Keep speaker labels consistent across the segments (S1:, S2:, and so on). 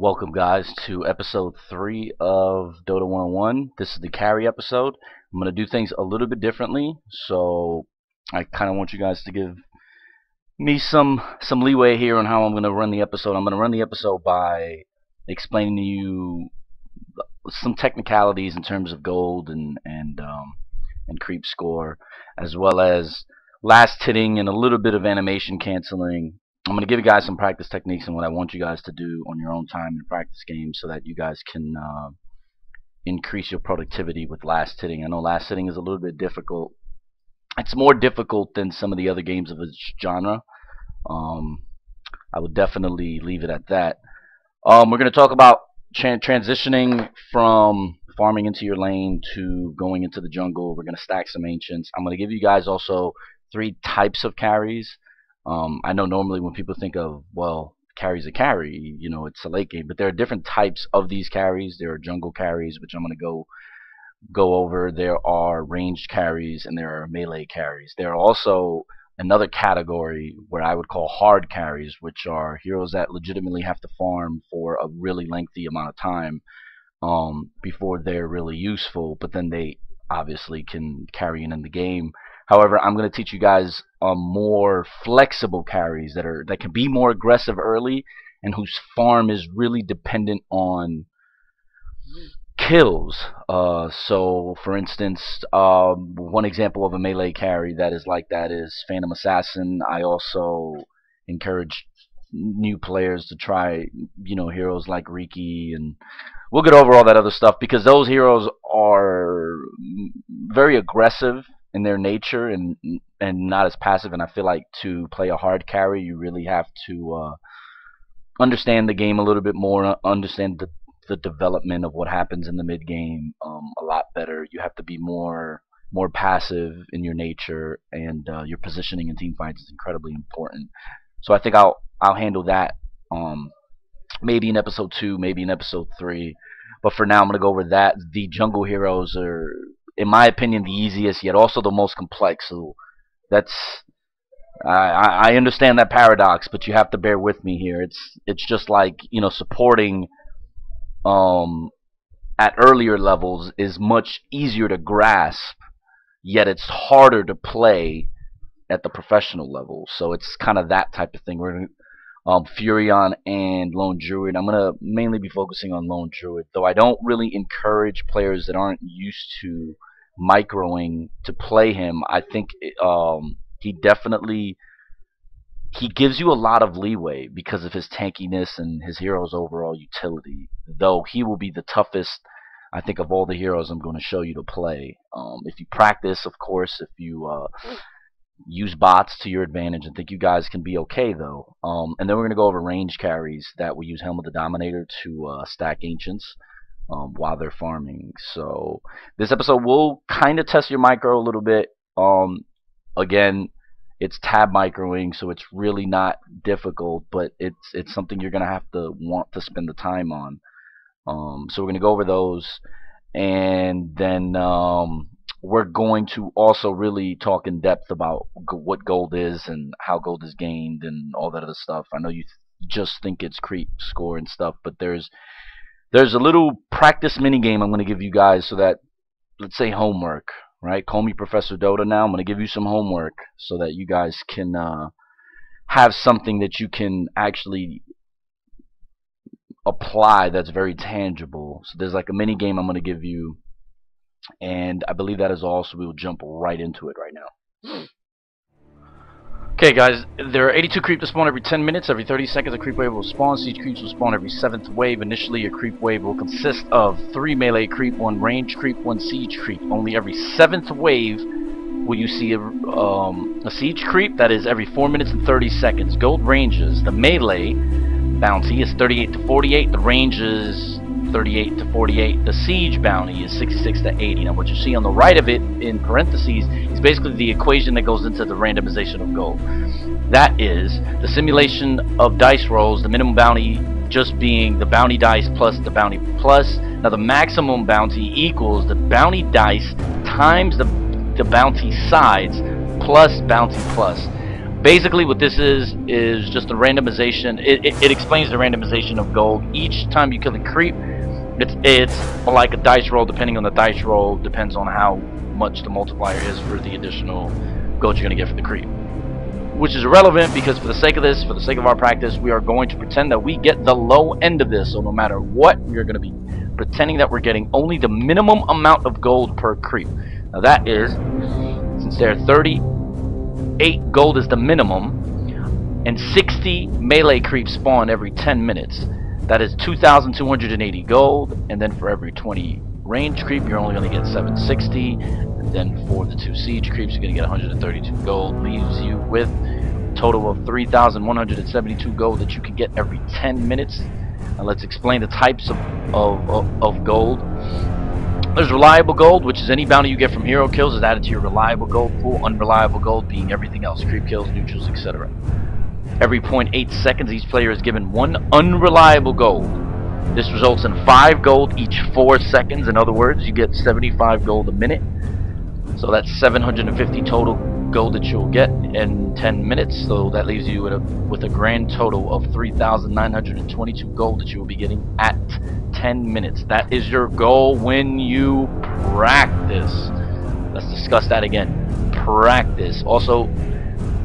S1: Welcome guys to episode 3 of Dota 101. This is the carry episode. I'm going to do things a little bit differently, so I kind of want you guys to give me some leeway here on how I'm going to run the episode. I'm going to run the episode by explaining to you some technicalities in terms of gold and creep score, as well as last hitting and a little bit of animation canceling. I'm going to give you guys some practice techniques and what I want you guys to do on your own time in practice games so that you guys can increase your productivity with last hitting. I know last hitting is a little bit difficult. It's more difficult than some of the other games of its genre. I would definitely leave it at that. We're going to talk about transitioning from farming into your lane to going into the jungle. We're going to stack some ancients. I'm going to give you guys also 3 types of carries. I know normally when people think of, well, carry's a carry, you know, it's a late game, but there are different types of these carries. There are jungle carries, which I'm going to go over. There are ranged carries, and there are melee carries. There are also another category where I would call hard carries, which are heroes that legitimately have to farm for a really lengthy amount of time before they're really useful, but then they obviously can carry in the game. However, I'm going to teach you guys more flexible carries that can be more aggressive early and whose farm is really dependent on kills. So, for instance, one example of a melee carry that is like that is Phantom Assassin. I also encourage new players to try, you know, heroes like Riki, and we'll get over all that other stuff because those heroes are very aggressive in their nature and not as passive. And I feel like to play a hard carry, you really have to understand the game a little bit more, understand the development of what happens in the mid game a lot better. You have to be more passive in your nature, and your positioning in team fights is incredibly important. So I think I'll handle that maybe in episode 2, maybe in episode 3. But for now, I'm going to go over that. The jungle heroes are, in my opinion, the easiest, yet also the most complex. So that's I understand that paradox, but you have to bear with me here. It's just like, you know, supporting at earlier levels is much easier to grasp, yet it's harder to play at the professional level. So it's kind of that type of thing. We're gonna Furion and Lone Druid. I'm gonna mainly be focusing on Lone Druid, though I don't really encourage players that aren't used to microing to play him. I think he definitely gives you a lot of leeway because of his tankiness and his hero's overall utility, though he will be the toughest, I think, of all the heroes I'm going to show you to play. If you practice, of course, if you use bots to your advantage, I think you guys can be okay, though. And then we're going to go over range carries that we use Helm of the Dominator to stack ancients while they're farming. So this episode will kind of test your micro a little bit. Again, it's tab microing, so it's really not difficult, but it's something you're going to have to want to spend the time on. So we're going to go over those, and then we're going to also really talk in depth about what gold is and how gold is gained and all that other stuff. I know you just think it's creep score and stuff, but there's a little practice mini game I'm going to give you guys, so that, let's say, homework, right? Call me Professor Dota now. I'm going to give you some homework so that you guys can have something that you can actually apply that's very tangible. So there's like a mini game I'm going to give you, and I believe that is all, so we will jump right into it right now. Okay guys, there are 82 creep that spawn every 10 minutes. Every 30 seconds a creep wave will spawn. Siege creeps will spawn every 7th wave. Initially, a creep wave will consist of 3 melee creep, 1 range creep, 1 siege creep. Only every 7th wave will you see a siege creep. That is every 4 minutes and 30 seconds. Gold ranges. The melee bounty is 38 to 48. The range is 38 to 48. The siege bounty is 66 to 80. Now what you see on the right of it in parentheses is basically the equation that goes into the randomization of gold. That is the simulation of dice rolls, the minimum bounty just being the bounty dice plus the bounty plus. Now the maximum bounty equals the bounty dice times the bounty sides plus bounty plus. Basically, what this is just a randomization. It explains the randomization of gold. Each time you kill a creep, it's like a dice roll. Depending on the dice roll, depends on how much the multiplier is for the additional gold you're going to get for the creep. Which is irrelevant because for the sake of this, for the sake of our practice, we are going to pretend that we get the low end of this. So no matter what, we are going to be pretending that we're getting only the minimum amount of gold per creep. Now that is, since there are 38 gold is the minimum, and 60 melee creeps spawn every 10 minutes. That is 2,280 gold, and then for every 20 range creep, you're only going to get 760. And then for the 2 siege creeps, you're going to get 132 gold. Leaves you with a total of 3,172 gold that you can get every 10 minutes. Now let's explain the types of gold. There's reliable gold, which is any bounty you get from hero kills is added to your reliable gold pool. Unreliable gold being everything else, creep kills, neutrals, etc. Every 0.8 seconds, each player is given 1 unreliable gold. This results in 5 gold each 4 seconds. In other words, you get 75 gold a minute. So that's 750 total gold that you'll get in 10 minutes. So that leaves you with a grand total of 3,922 gold that you will be getting at 10 minutes. That is your goal when you practice. Let's discuss that again. Practice. Also,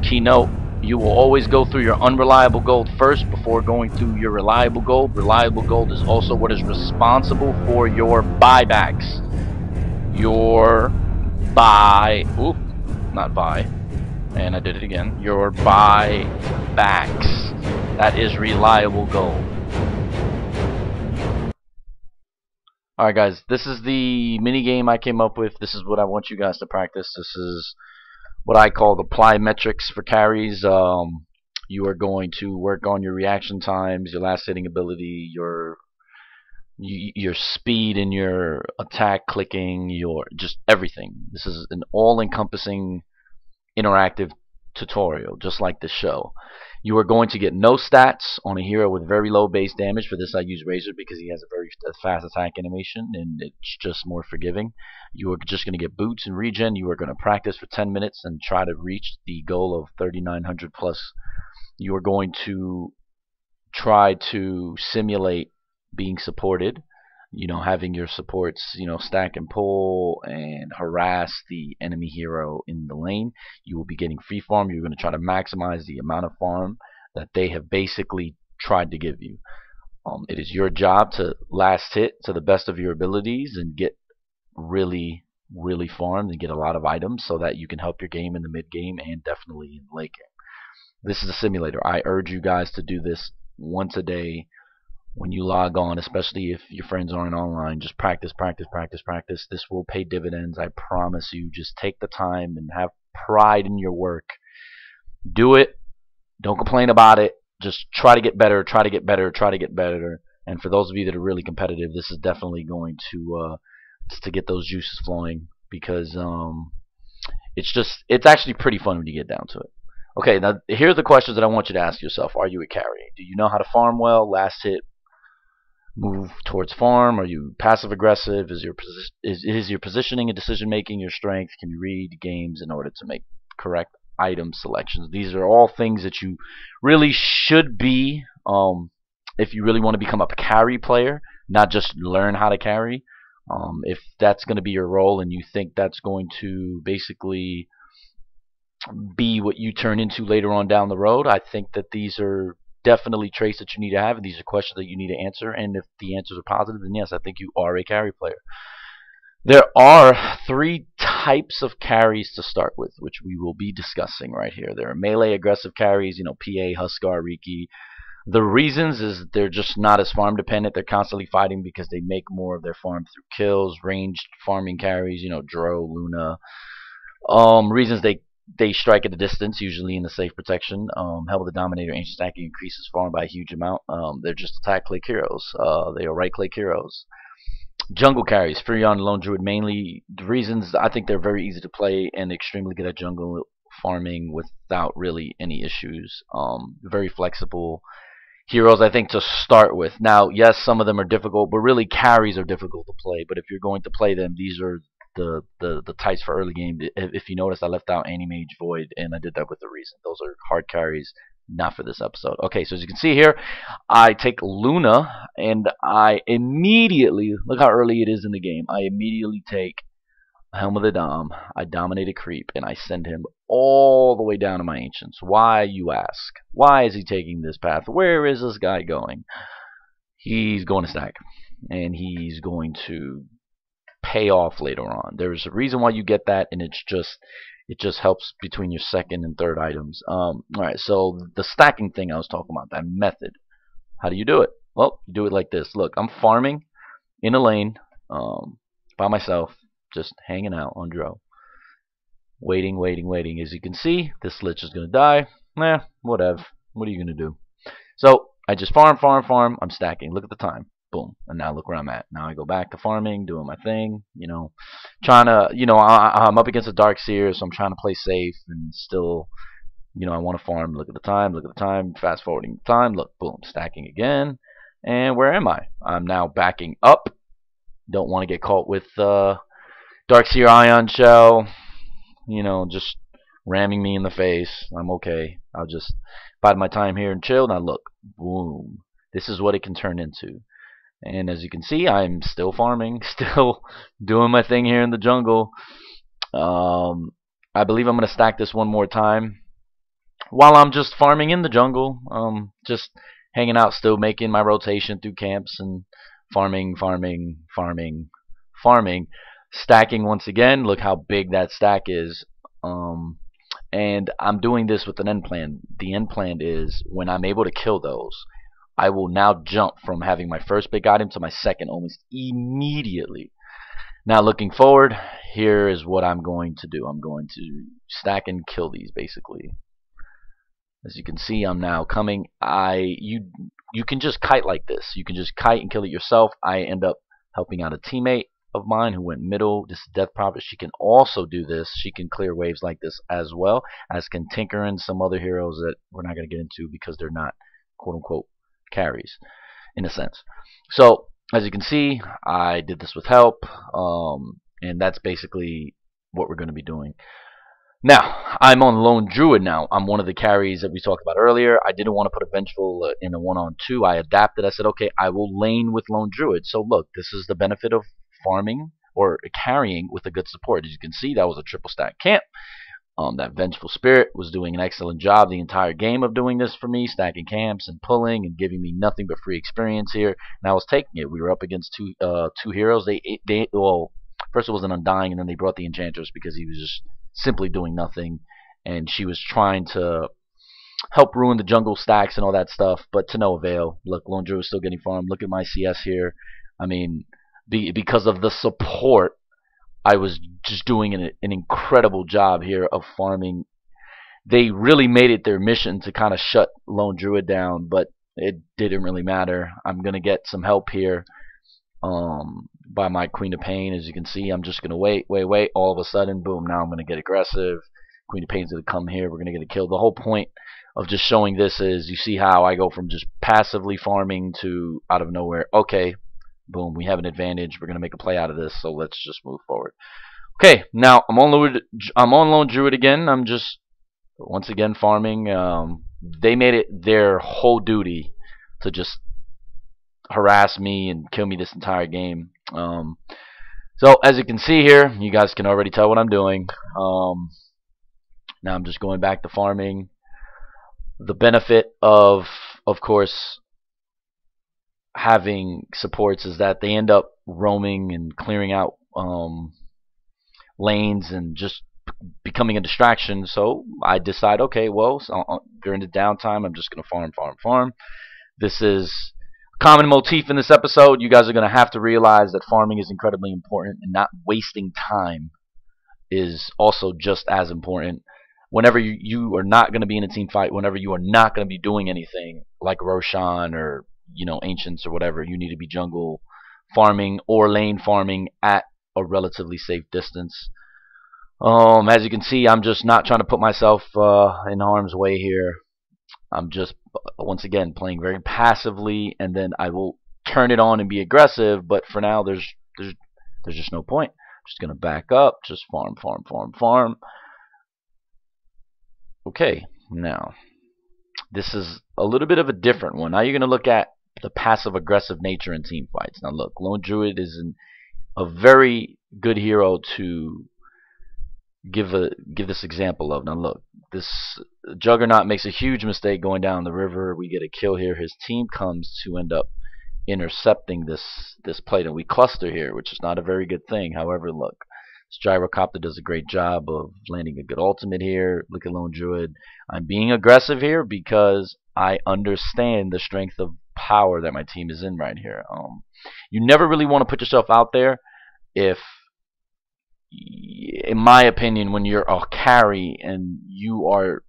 S1: keynote. You will always go through your unreliable gold first before going through your reliable gold. Reliable gold is also what is responsible for your buybacks. Your and I did it again. Your buybacks. That is reliable gold. Alright guys, this is the mini game I came up with. This is what I want you guys to practice. This is what I call the plyometrics for carries. You are going to work on your reaction times, your last hitting ability, your speed and your attack clicking, your just everything. This is an all-encompassing interactive tutorial, just like the show. You are going to get no stats on a hero with very low base damage. For this I use Razor because he has a very fast attack animation and it's just more forgiving. You are just going to get boots and regen. You are going to practice for 10 minutes and try to reach the goal of 3,900 plus. You are going to try to simulate being supported, having your supports, stack and pull and harass the enemy hero in the lane. You will be getting free farm. You're going to try to maximize the amount of farm that they have basically tried to give you. It is your job to last hit to the best of your abilities and get really farmed and get a lot of items so that you can help your game in the mid game and definitely in the late game. This is a simulator. I urge you guys to do this once a day. When you log on, especially if your friends aren't online, just practice. This will pay dividends, I promise you. Just take the time and have pride in your work. Do it. Don't complain about it. Just try to get better, try to get better. And for those of you that are really competitive, this is definitely going to get those juices flowing, because it's actually pretty fun when you get down to it. Okay, now here are the questions that I want you to ask yourself. Are you a carry? Do you know how to farm well? Last hit, move towards farm? Are you passive aggressive? Is your positioning and decision making your strength? Can you read games in order to make correct item selections? These are all things that you really should be, if you really want to become a carry player, not just learn how to carry. If that's going to be your role and you think that's going to basically be what you turn into later on down the road, I think that these are definitely traits that you need to have, and these are questions that you need to answer. And if the answers are positive, then yes, I think you are a carry player. There are 3 types of carries to start with, which we will be discussing right here. There are melee aggressive carries, PA, Huskar, Riki. The reasons is they're just not as farm dependent. They're constantly fighting because they make more of their farm through kills. Ranged farming carries, Dro, Luna. Reasons they strike at a distance, usually in the safe protection. Hell with the Dominator, ancient stacking increases farm by a huge amount. They're just attack click heroes. They are right click heroes. Jungle carries, Furion, Lone Druid mainly. The reasons, I think they're very easy to play and extremely good at jungle farming without really any issues. Very flexible heroes, I think, to start with. Now, yes, some of them are difficult, but really carries are difficult to play. But if you're going to play them, these are the tights for early game. If you notice, I left out Anti-Mage Void, and I did that with a reason. Those are hard carries, not for this episode. Okay, so as you can see here, I take Luna, and I immediately, look how early it is in the game, I immediately take Helm of the Dom. I dominate a creep, and I send him all the way down to my Ancients. Why, you ask? Why is he taking this path? Where is this guy going? He's going to stack, and he's going to pay off later on. There's a reason why you get that, and it just helps between your second and third items. Alright, so the stacking thing I was talking about, that method. How do you do it? Well, you do it like this. Look, I'm farming in a lane by myself, just hanging out on Dro. Waiting. As you can see, this Lich is going to die. Whatever. What are you going to do? So, I just farm. I'm stacking. Look at the time. Boom. And now look where I'm at. Now I go back to farming, doing my thing, trying to, I'm up against a Dark Seer, so I'm trying to play safe and still, I want to farm. Look at the time, fast forwarding the time, look, boom, stacking again. And where am I? I'm now backing up. Don't want to get caught with Dark Seer Ion Shell, just ramming me in the face. I'm okay. I'll just bide my time here and chill. Now look, boom. This is what it can turn into. And as you can see, I'm still farming, still doing my thing here in the jungle. I believe I'm going to stack this one more time while I'm just farming in the jungle. Just hanging out, still making my rotation through camps and farming. Stacking once again. Look how big that stack is. And I'm doing this with an end plan. The end plan is when I'm able to kill those, I will now jump from having my first big item to my second almost immediately. Now looking forward, here is what I'm going to do. I'm going to stack and kill these basically. As you can see, I'm now coming. You can just kite like this. You can just kite and kill it yourself. I end up helping out a teammate of mine who went middle. This is Death Prophet. She can also do this. She can clear waves like this as well, as can Tinker and some other heroes that we're not going to get into because they're not quote-unquote carries in a sense. So as you can see, I did this with help, and that's basically what we're going to be doing. Now I'm on Lone Druid. Now I'm one of the carries that we talked about earlier. I didn't want to put a Vengeful in a 1-on-2. I adapted. I said, okay, I will lane with Lone Druid. So look, this is the benefit of farming or carrying with a good support. As you can see, that was a triple stack camp. That Vengeful Spirit was doing an excellent job the entire game of doing this for me, stacking camps and pulling and giving me nothing but free experience here. And I was taking it. We were up against two heroes. Well, first it was an Undying, and then they brought the Enchantress because he was just simply doing nothing, and she was trying to help ruin the jungle stacks and all that stuff, but to no avail. Look, Lone Druid is still getting farmed. Look at my CS here. I mean, because of the support, I was just doing an incredible job here of farming. They really made it their mission to kind of shut Lone Druid down, but it didn't really matter. I'm going to get some help here by my Queen of Pain. As you can see, I'm just going to wait. All of a sudden, boom, now I'm going to get aggressive. Queen of Pain's going to come here. We're going to get a kill. The whole point of just showing this is you see how I go from just passively farming to out of nowhere. Okay, boom, we have an advantage. We're going to make a play out of this, so let's just move forward. Okay, now I'm on Lone Druid again. I'm just once again farming. They made it their whole duty to just harass me and kill me this entire game. So as you can see here, you guys can already tell what I'm doing. Now I'm just going back to farming. The benefit of course, having supports is that they end up roaming and clearing out lanes and just becoming a distraction. So I decide, okay, well, during the downtime, I'm just going to farm. This is a common motif in this episode. You guys are going to have to realize that farming is incredibly important, and not wasting time is also just as important. Whenever you are not going to be in a team fight, whenever you are not going to be doing anything like Roshan or Ancients or whatever, you need to be jungle farming or lane farming at a relatively safe distance. As you can see, I'm just not trying to put myself in harm's way here. I'm just once again playing very passively, and then I will turn it on and be aggressive. But for now, there's just no point. Just going to back up. Just farm, farm, farm, farm. Okay, now this is a little bit of a different one. Now you're going to look at the passive-aggressive nature in team fights. Now look, Lone Druid is a very good hero to give this example of. Now look, this Juggernaut makes a huge mistake going down the river. We get a kill here. His team comes to end up intercepting this plate, and we cluster here, which is not a very good thing. However, look, this Gyrocopter does a great job of landing a good ultimate here. Look at Lone Druid. I'm being aggressive here because I understand the strength of power that my team is in right here. You never really want to put yourself out there if, in my opinion, when you're a carry and you are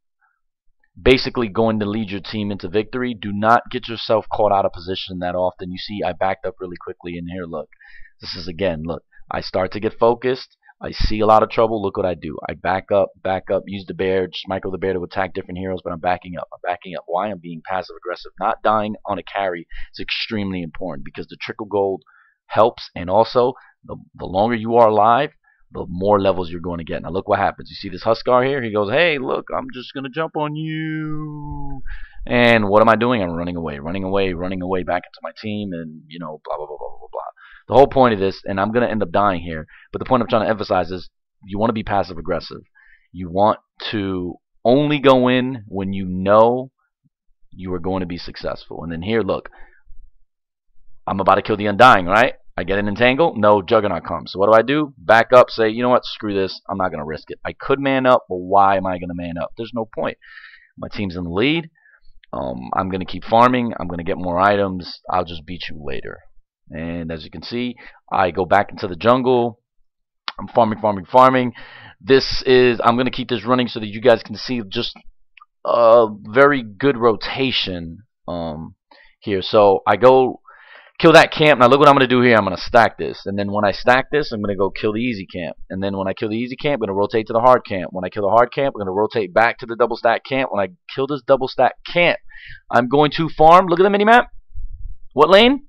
S1: basically going to lead your team into victory, do not get yourself caught out of position that often. You see, I backed up really quickly in here. Look, this is again, look, I start to get focused. I see a lot of trouble. Look what I do. I back up, use the bear, just micro the bear to attack different heroes, but I'm backing up. I'm backing up. Why? I'm being passive aggressive. Not dying on a carry is extremely important because the trickle gold helps, and also the longer you are alive, the more levels you're going to get. Now look what happens. You see this Huskar here? He goes, hey, look, I'm just going to jump on you. And what am I doing? I'm running away back into my team, and, you know, blah, blah, blah, blah, blah, blah. The whole point of this, and I'm going to end up dying here, but the point I'm trying to emphasize is you want to be passive aggressive. You want to only go in when you know you are going to be successful. And then here, look, I'm about to kill the Undying, right? I get an entangle, no Juggernaut comes. So what do? Back up, say, you know what, screw this, I'm not going to risk it. I could man up, but why am I going to man up? There's no point. My team's in the lead. I'm going to keep farming. I'm going to get more items. I'll just beat you later. And as you can see, I go back into the jungle. I'm farming. This is, I'm going to keep this running so that you guys can see just a very good rotation here. So I go kill that camp. Now look what I'm going to do here. I'm going to stack this. And then when I stack this, I'm going to go kill the easy camp. And then when I kill the easy camp, I'm going to rotate to the hard camp. When I kill the hard camp, I'm going to rotate back to the double stack camp. When I kill this double stack camp, I'm going to farm. Look at the minimap. What lane?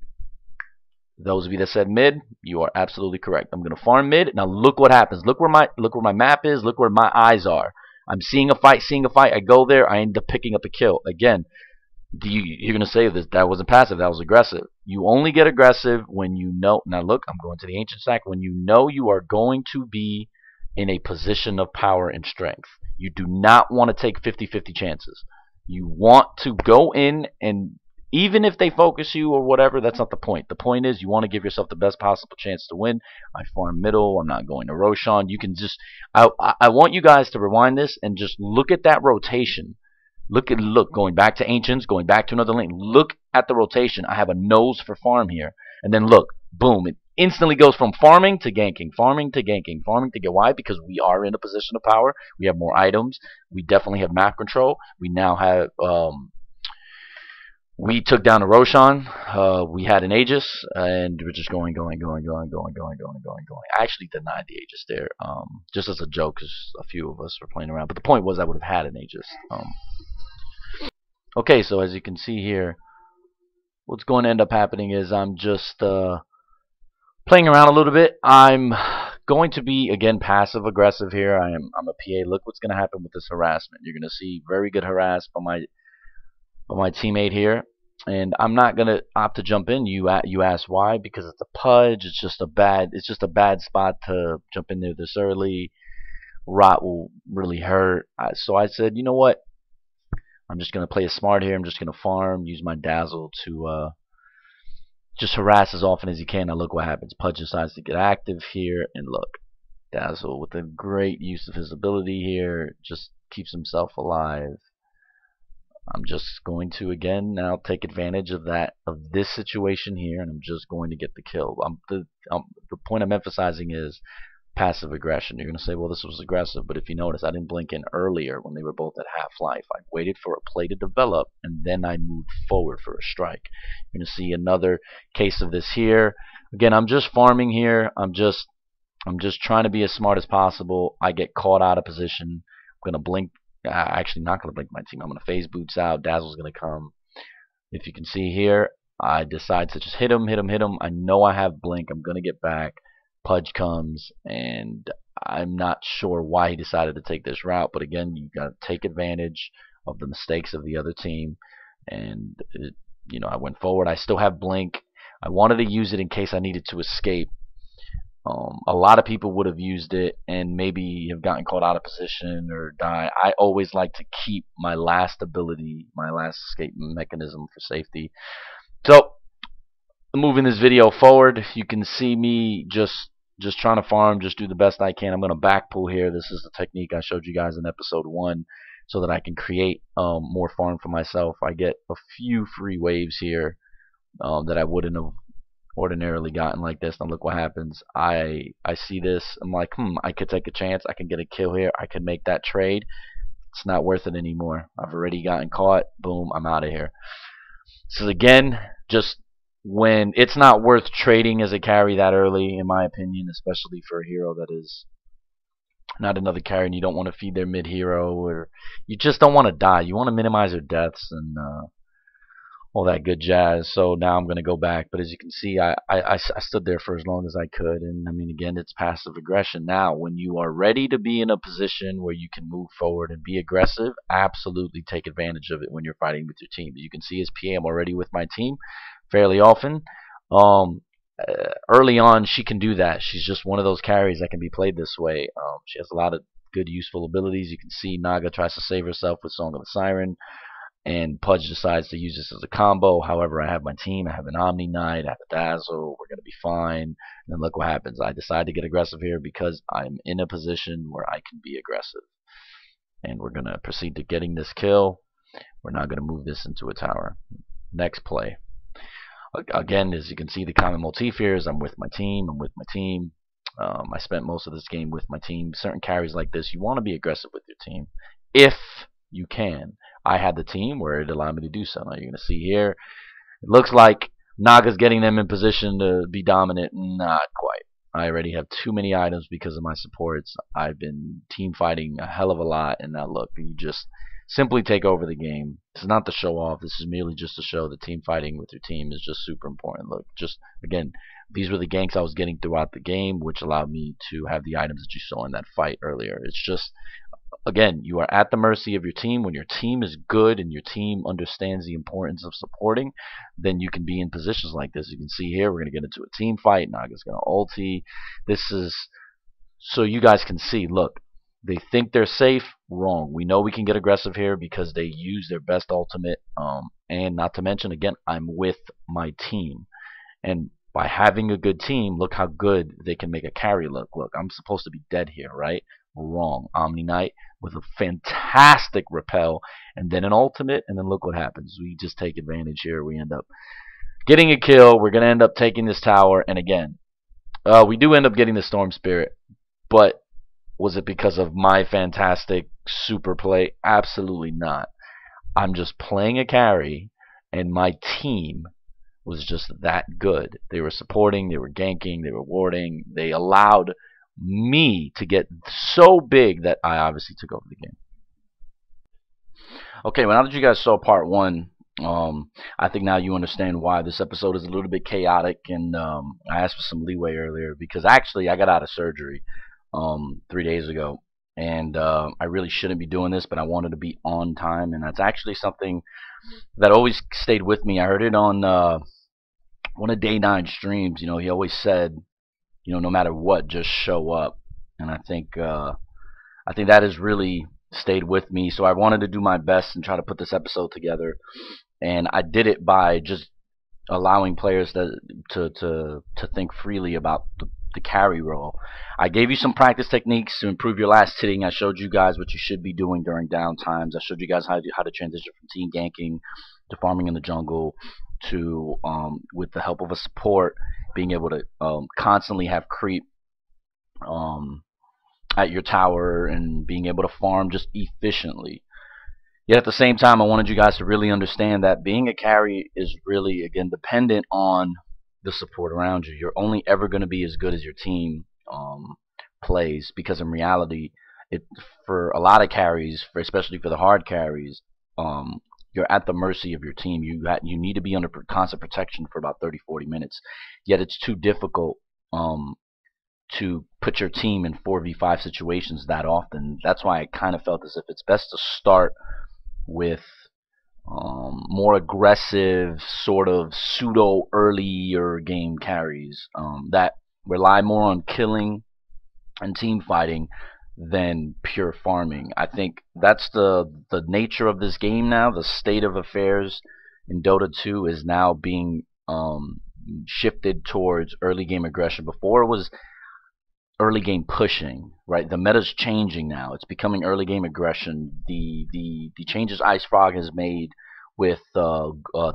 S1: Those of you that said mid, you are absolutely correct. I'm going to farm mid. Now look what happens. Look where my map is. Look where my eyes are. I'm seeing a fight. I go there. I end up picking up a kill. Again, you're going to say that wasn't passive. That was aggressive. You only get aggressive when you know. Now look, I'm going to the ancient stack. When you know you are going to be in a position of power and strength. You do not want to take 50-50 chances. You want to go in, and even if they focus you or whatever, that's not the point. The point is you want to give yourself the best possible chance to win. I farm middle. I'm not going to Roshan. You can just, I want you guys to rewind this and just look at that rotation. Look, going back to ancients, going back to another lane. Look at the rotation. I have a nose for farm here. And then look, boom, it instantly goes from farming to ganking, farming to ganking. Why? Because we are in a position of power. We have more items. We definitely have map control. We now have, we took down a Roshan. We had an Aegis, and we're just going. I actually denied the Aegis there, just as a joke, because a few of us were playing around. But the point was I would have had an Aegis. Okay, so as you can see here, what's going to end up happening is I'm just playing around a little bit. I'm going to be, again, passive aggressive here. I'm a PA. Look what's going to happen with this harassment. You're going to see very good harass by my teammate here, and I'm not going to opt to jump in. You ask why? Because it's a pudge. It's just a bad spot to jump in there this early. Rot will really hurt. So I said, you know what? I'm just going to play it smart here. I'm just going to farm, use my dazzle to just harass as often as you can. Now look what happens. Pudge decides to get active here, and look, Dazzle with a great use of his ability here just keeps himself alive. I'm just going to again now take advantage of this situation here, and I'm just going to get the kill. The point I'm emphasizing is passive aggression. You're going to say, well, this was aggressive, but if you notice, I didn't blink in earlier when they were both at half-life. I waited for a play to develop, and then I moved forward for a strike. You're going to see another case of this here. Again, I'm just farming here. I'm just trying to be as smart as possible. I get caught out of position. I'm going to blink. Actually, not going to blink my team. I'm going to phase boots out. Dazzle's going to come. If you can see here, I decide to just hit him. I know I have blink. I'm going to get back. Pudge comes, and I'm not sure why he decided to take this route, but again, you got to take advantage of the mistakes of the other team. And I went forward. I still have blink. I wanted to use it in case I needed to escape. A lot of people would have used it and maybe have gotten caught out of position or die. I always like to keep my last ability, my last escape mechanism for safety. So, moving this video forward, you can see me just trying to farm, just do the best I can. I'm going to back pull here. This is the technique I showed you guys in episode 1 so that I can create more farm for myself. I get a few free waves here that I wouldn't have ordinarily gotten like this. Now look what happens. I see this. I'm like, I could take a chance. I can get a kill here. I can make that trade. It's not worth it anymore. I've already gotten caught. Boom, I'm out of here. So again, just when it's not worth trading as a carry that early, in my opinion, especially for a hero that is not another carry and you don't want to feed their mid hero, or you just don't want to die. You want to minimize their deaths and all that good jazz. So now I'm going to go back, but as you can see, I stood there for as long as I could, and I mean, again, it's passive aggression. Now when you are ready to be in a position where you can move forward and be aggressive, absolutely take advantage of it when you're fighting with your team. As you can see, as PA, I'm already with my team fairly often. Early on, she can do that. She's just one of those carries that can be played this way. She has a lot of good useful abilities. You can see Naga tries to save herself with Song of the Siren, and Pudge decides to use this as a combo. However, I have my team. I have an Omni Knight, I have a Dazzle. We're going to be fine. And then look what happens. I decide to get aggressive here because I'm in a position where I can be aggressive. And we're going to proceed to getting this kill. We're not going to move this into a tower. Next play. Again, as you can see, the common motif here is I'm with my team. I spent most of this game with my team. Certain carries like this, you want to be aggressive with your team if you can. I had the team where it allowed me to do so. Now you're going to see here, it looks like Naga's getting them in position to be dominant. Not quite. I already have too many items because of my supports. I've been team fighting a hell of a lot, and now look, you just simply take over the game. This is not to show off. This is merely just to show that team fighting with your team is just super important. Look, just again, these were the ganks I was getting throughout the game, which allowed me to have the items that you saw in that fight earlier. It's just, again, you are at the mercy of your team. When your team is good and your team understands the importance of supporting, then you can be in positions like this. You can see here, we're going to get into a team fight. Naga's going to ulti. This is so you guys can see, look, they think they're safe. Wrong. We know we can get aggressive here because they use their best ultimate. And not to mention, again, I'm with my team. And by having a good team, look how good they can make a carry look. Look, I'm supposed to be dead here, right? Wrong. Omni Knight with a fantastic repel and then an ultimate, and then look what happens. We just take advantage here. We end up getting a kill. We're going to end up taking this tower, and again, we do end up getting the Storm Spirit, but was it because of my fantastic super play? Absolutely not. I'm just playing a carry, and my team was just that good. They were supporting, they were ganking, they were warding. They allowed me to get so big that I obviously took over the game. Okay, well, now that you guys saw part 1, I think now you understand why this episode is a little bit chaotic, and I asked for some leeway earlier because actually I got out of surgery 3 days ago, and I really shouldn't be doing this, but I wanted to be on time, and that's actually something that always stayed with me. I heard it on one of Day 9 streams. He always said, no matter what, just show up, and I think that has really stayed with me. So I wanted to do my best and try to put this episode together, and I did it by just allowing players to think freely about the carry role. I gave you some practice techniques to improve your last hitting. I showed you guys what you should be doing during down times. I showed you guys how to transition from team ganking to farming in the jungle to, with the help of a support, being able to constantly have creep at your tower and being able to farm just efficiently. Yet at the same time, I wanted you guys to really understand that being a carry is really, again, dependent on the support around you. You're only ever going to be as good as your team plays, because in reality, for a lot of carries, especially for the hard carries, you're at the mercy of your team. You need to be under constant protection for about 30-40 minutes. Yet it's too difficult to put your team in 4v5 situations that often. That's why I kind of felt as if it's best to start with more aggressive, sort of pseudo earlier game carries that rely more on killing and team fighting than pure farming. I think that's the nature of this game now. The state of affairs in Dota 2 is now being shifted towards early game aggression. Before it was early game pushing, right? The meta's changing now. It's becoming early game aggression. The changes Ice Frog has made with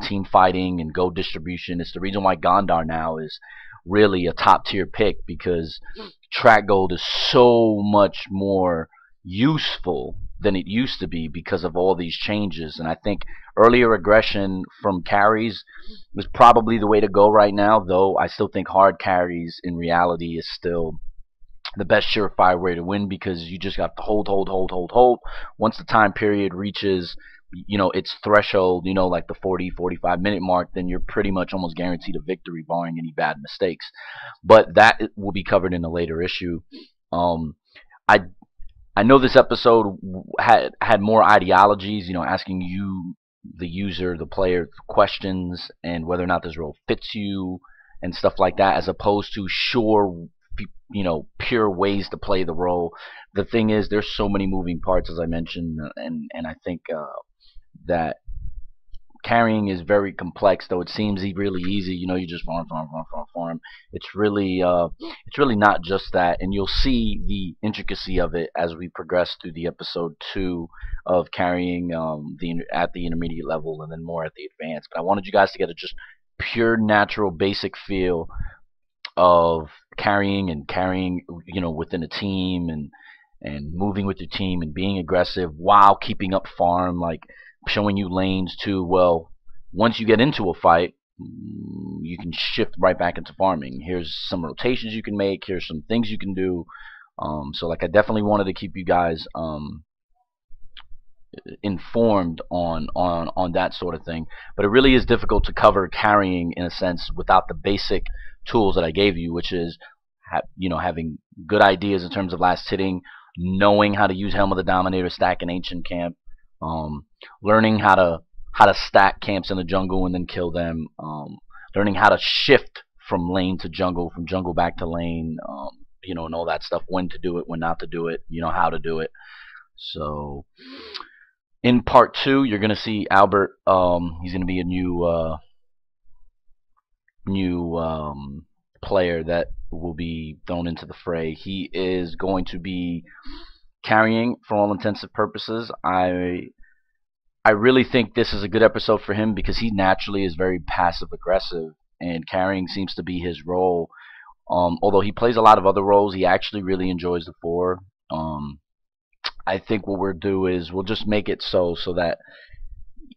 S1: team fighting and go distribution. It's the reason why Gondar now is really a top tier pick, because track gold is so much more useful than it used to be because of all these changes. And I think earlier aggression from carries is probably the way to go right now, though I still think hard carries in reality is still the best surefire way to win, because you just got to hold. Once the time period reaches, its threshold, like the 40-45 minute mark, then you're pretty much almost guaranteed a victory, barring any bad mistakes. But that will be covered in a later issue. I know this episode had more ideologies, asking you, the user, the player, questions, and whether or not this role fits you and stuff like that, as opposed to pure ways to play the role. The thing is, there's so many moving parts, as I mentioned, and I think that carrying is very complex, though it seems really easy. You just farm. It's really not just that, and you'll see the intricacy of it as we progress through the episode 2 of carrying at the intermediate level, and then more at the advanced. But I wanted you guys to get a just pure, natural, basic feel of carrying within a team, and moving with your team and being aggressive while keeping up farm, like showing you lanes too. Well, once you get into a fight, you can shift right back into farming. Here's some rotations you can make. Here's some things you can do. So like, I definitely wanted to keep you guys informed on that sort of thing. But it really is difficult to cover carrying in a sense without the basic tools that I gave you, which is having good ideas in terms of last hitting, knowing how to use Helm of the Dominator, stack an ancient camp, learning how to stack camps in the jungle and then kill them, learning how to shift from lane to jungle, from jungle back to lane, and all that stuff, when to do it, when not to do it, how to do it. So in part 2, you're gonna see Albert. He's gonna be a new player that will be thrown into the fray. He is going to be carrying for all intents and purposes. I really think this is a good episode for him, because he naturally is very passive aggressive, and carrying seems to be his role. Although he plays a lot of other roles, he actually really enjoys the 4. I think what we'll do is we'll just make it so that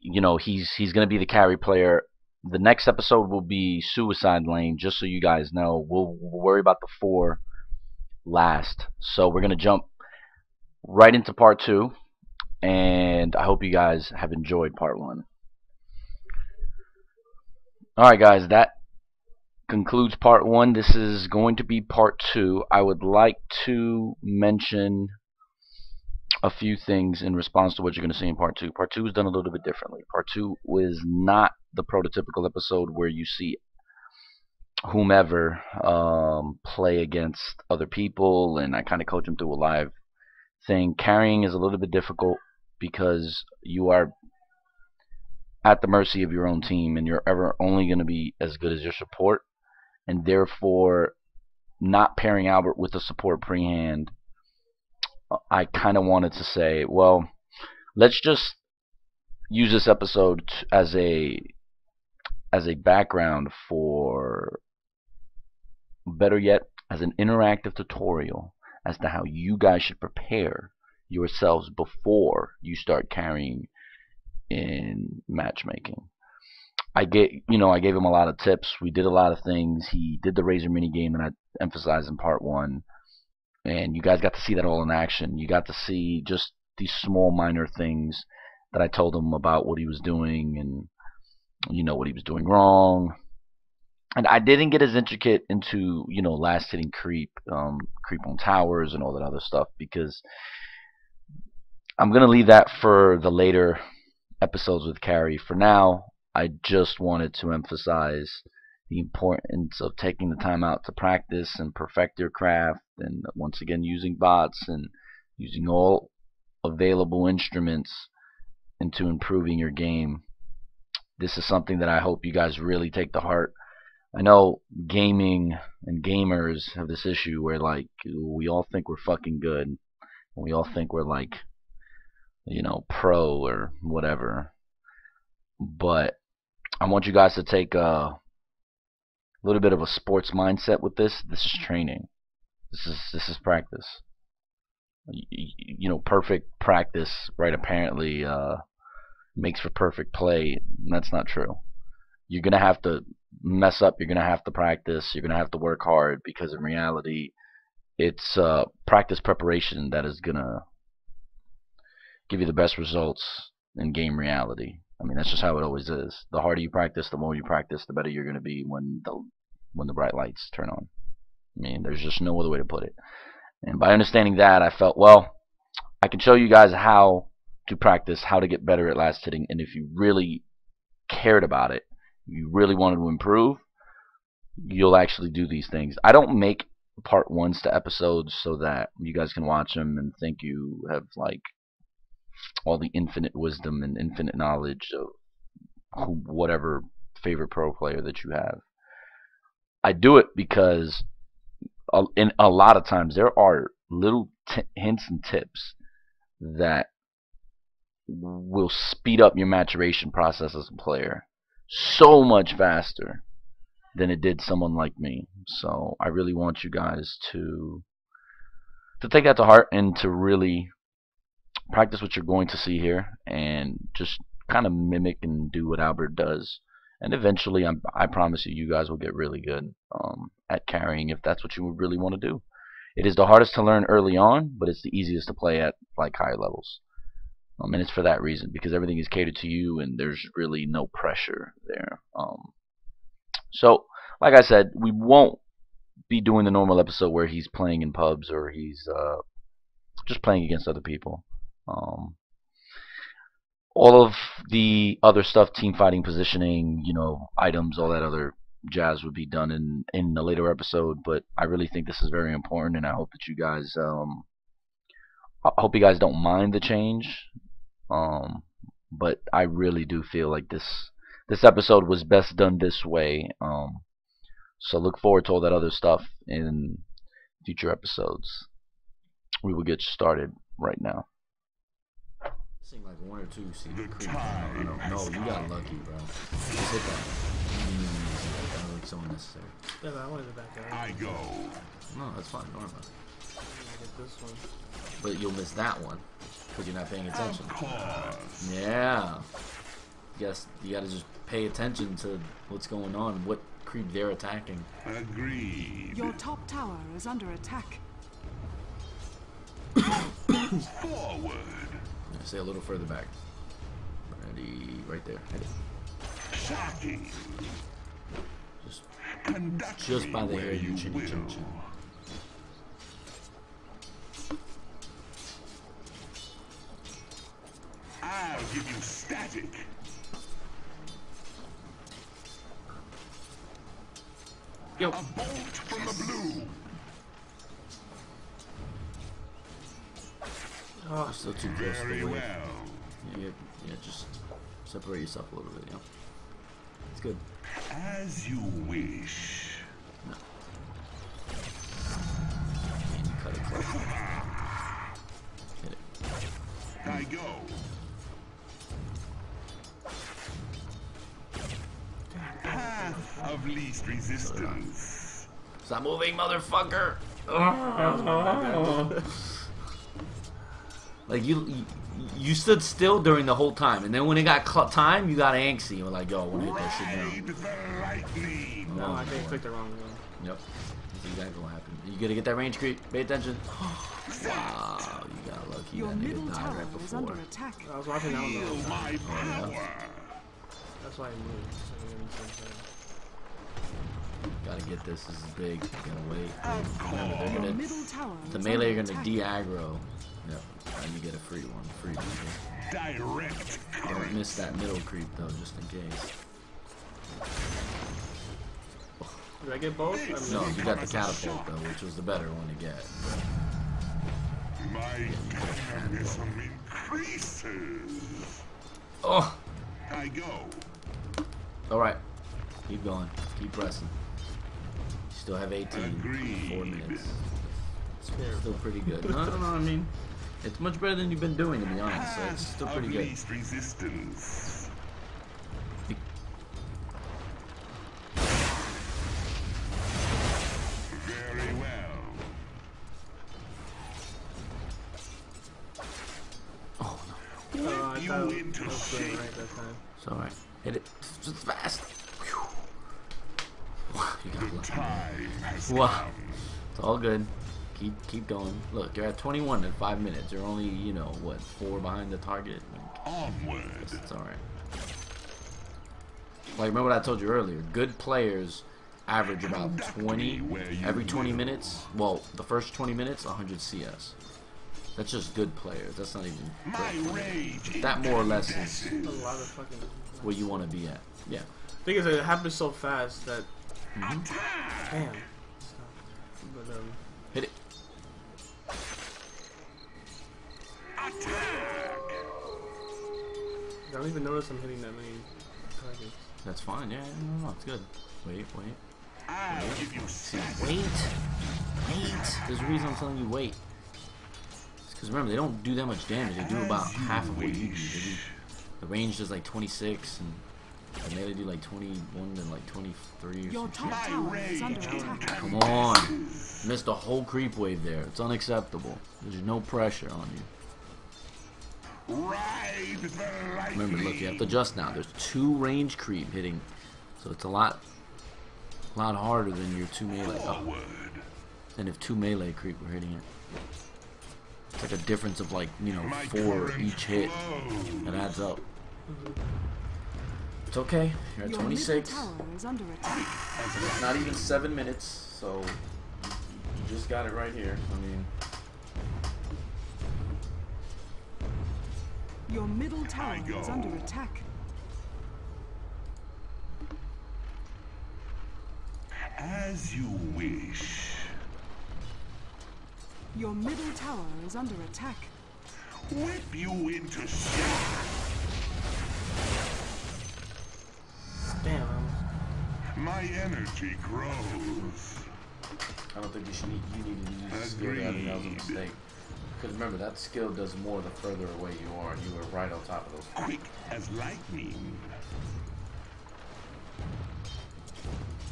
S1: he's going to be the carry player. The next episode will be Suicide Lane, just so you guys know. We'll worry about the 4 last. So we're going to jump right into part 2, and I hope you guys have enjoyed part 1. Alright guys, that concludes part 1. This is going to be part 2. I would like to mention a few things in response to what you're going to see in part 2. Part 2 is done a little bit differently. Part 2 was not the prototypical episode where you see whomever play against other people and I kind of coach them through a live thing. Carrying is a little bit difficult because you are at the mercy of your own team, and you're ever only going to be as good as your support, and therefore not pairing Albert with the support pre-hand, I kind of wanted to say, well, let's just use this episode as a background for, better yet, as an interactive tutorial as to how you guys should prepare yourselves before you start carrying in matchmaking. I gave him a lot of tips. We did a lot of things. He did the Razor mini game that I emphasized in part 1, and you guys got to see that all in action. You got to see just these small minor things that I told him about what he was doing, and what he was doing wrong, And I didn't get as intricate into, you know, last hitting creep, creep on towers and all that other stuff, because I'm gonna leave that for the later episodes with Carrie. For now, I just wanted to emphasize the importance of taking the time out to practice and perfect your craft, and once again using bots and using all available instruments into improving your game. This is something that I hope you guys really take to heart. I know gaming and gamers have this issue where, like, we all think we're fucking good, and we all think we're, like, you know, pro or whatever. But I want you guys to take a little bit of a sports mindset with this. This is training. This is practice. You know, perfect practice, right? Apparently, makes for perfect play. And that's not true. You're gonna have to mess up. You're gonna have to practice. You're gonna have to work hard, because in reality, it's practice preparation that is gonna give you the best results in game reality. I mean, that's just how it always is. The harder you practice, the more you practice, the better you're gonna be when the bright lights turn on. I mean, there's just no other way to put it. And by understanding that, I felt, well, I can show you guys how to practice, how to get better at last hitting, and if you really cared about it, you really wanted to improve, you'll actually do these things. I don't make part ones to episodes so that you guys can watch them and think you have, like, all the infinite wisdom and infinite knowledge of whatever favorite pro player that you have. I do it because in a lot of times there are little hints and tips that will speed up your maturation process as a player so much faster than it did someone like me. So I really want you guys to take that to heart and to really practice what you're going to see here, and just kind of mimic and do what Albert does. And eventually, I promise you, you guys will get really good at carrying, if that's what you would really want to do. It is the hardest to learn early on, but it's the easiest to play at, like, higher levels. And it's for that reason, because everything is catered to you and there's really no pressure there. So, like I said, we won't be doing the normal episode where he's playing in pubs or he's just playing against other people. All of the other stuff, team fighting, positioning, you know, items, all that other jazz would be done in a later episode. But I really think this is very important, and I hope that you guys, I hope you guys don't mind the change. But I really do feel like this episode was best done this way. So look forward to all that other stuff in future episodes. We will get started right now. Seemed like one or two seemed creepy. I don't know. You got lucky, bro. Just hit that. That looks so unnecessary.
S2: Yeah, but I wanted it back there.
S3: I go.
S1: No, that's fine. Don't worry about it.
S2: I get this one.
S1: But you'll miss that one because you're not paying attention.
S3: Of course.
S1: Yeah. Yes, you gotta just pay attention to what's going on, what creep they're attacking.
S3: Agreed.
S4: Your top tower is under attack.
S3: Forward.
S1: Stay a little further back. Ready, right there. Ready.
S3: Shocking.
S1: Just by the hair, you chin.
S3: I'll give you static.
S1: Yo.
S3: A bolt from the blue.
S1: Oh, still too close to
S3: Very
S1: the wave.
S3: well.
S1: Yeah, just separate yourself a little bit, yeah. It's good.
S3: As you wish.
S1: No. And you cut it close. Hit it.
S3: I go. Path of least resistance.
S1: Stop moving, motherfucker! Like, you stood still during the whole time, and then when it got time, you got angsty. You were like, yo, I want to hit that shit down.
S3: Ride the lightning.
S2: No, I think I clicked the wrong one.
S1: Yep. That's exactly what happened. You gotta get that range creep. Pay attention. Wow, you got lucky.
S4: Your
S1: That
S4: middle
S1: nigga died
S4: tower
S1: right
S4: is under
S1: before.
S4: attack.
S2: I was watching that one the
S3: Feel
S2: whole time.
S3: my power.
S2: That's why I moved. So I didn't see anything.
S5: Gotta get this. This is big. Gotta wait. Remember,
S4: Your
S5: they're gonna.
S4: middle tower
S5: The
S4: is
S5: melee
S4: under
S5: are gonna
S4: attack.
S5: de-aggro. Yep. And you get a free one. Free people.
S3: Direct
S5: Don't
S3: current.
S5: miss that middle creep though, just in case.
S2: Did I get both? I mean,
S5: No, you got the catapult though, which was the better one to get.
S3: My dynamism increases.
S5: Oh!
S3: I go.
S5: Alright. Keep going. Keep pressing. You still have 18.
S3: Agreed.
S5: 4 minutes.
S2: scared.
S5: Still pretty good. No, I mean, it's much better than you've been doing, to be honest. So it's still pretty
S3: Of
S5: good.
S3: least resistance. Very well.
S5: Oh no.
S2: I
S3: You
S2: thought it
S3: into
S2: was going
S3: shape.
S2: right that time.
S5: It's alright. Hit it. Just fast. Whew. Wow, you got
S3: The
S5: lucky.
S3: time has
S5: Wow.
S3: come.
S5: It's all good. Keep going. Look, you're at 21 in 5 minutes. You're only, you know, what, 4 behind the target?
S3: Onward.
S5: It's alright. Like, remember what I told you earlier? Good players average about 20 every 20 minutes. Well, the first 20 minutes, 100 CS. That's just good players. That's not even
S3: My
S5: great players.
S3: rage.
S5: That more or less is
S2: A lot of fucking.
S5: where you want to be at. Yeah.
S2: Thing is, it happens so fast that.
S5: Mhm.
S2: Damn. But
S5: Hit it.
S3: Attack.
S2: I don't even notice I'm hitting that many targets.
S5: That's fine. Yeah, no, it's good. Wait.
S3: I'll give you
S5: Wait. There's a reason I'm telling you wait. It's because remember, they don't do that much damage. They do about half of what you do. The range does like 26, and the melee do like 21 and like 23 or
S4: Your
S5: something.
S4: top tower is under attack.
S5: Come on. Missed a whole creep wave there. It's unacceptable. There's no pressure on you.
S3: Ride the lightning.
S5: Remember, look, you have to adjust now. There's 2 range creep hitting, so it's a lot harder than your 2 melee. Oh,
S3: Forward.
S5: than if 2 melee creep were hitting it. It's like a difference of like, you know,
S3: My
S5: 4
S3: current
S5: each hit.
S3: flows.
S5: It adds up. It's okay. You're at
S4: Your
S5: 26.
S4: middle tower is under attack.
S5: It's not even 7 minutes, so you just got it right here. I mean,
S4: Your middle tower
S3: go.
S4: is under attack.
S3: As you wish.
S4: Your middle tower is under attack.
S3: Whip you into shape.
S2: Damn.
S3: My energy grows.
S5: I don't think you needed to use the skill there. I think that was a mistake. Because remember, that skill does more the further away you are. You were right on top of those.
S3: Quick as lightning.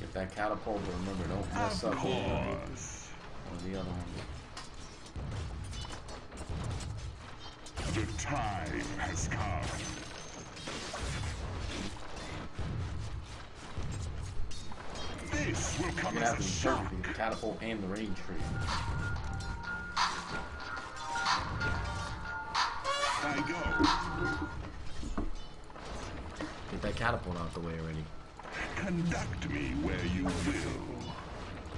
S5: Get that catapult, but remember, don't mess
S3: Of
S5: up one
S3: course.
S5: of the other ones.
S3: The time has come. This will come
S5: It
S3: as a
S5: happens
S3: shock.
S5: perfectly with the catapult and the range tree.
S3: I go.
S5: Get that catapult out the way already.
S3: Conduct me where you will.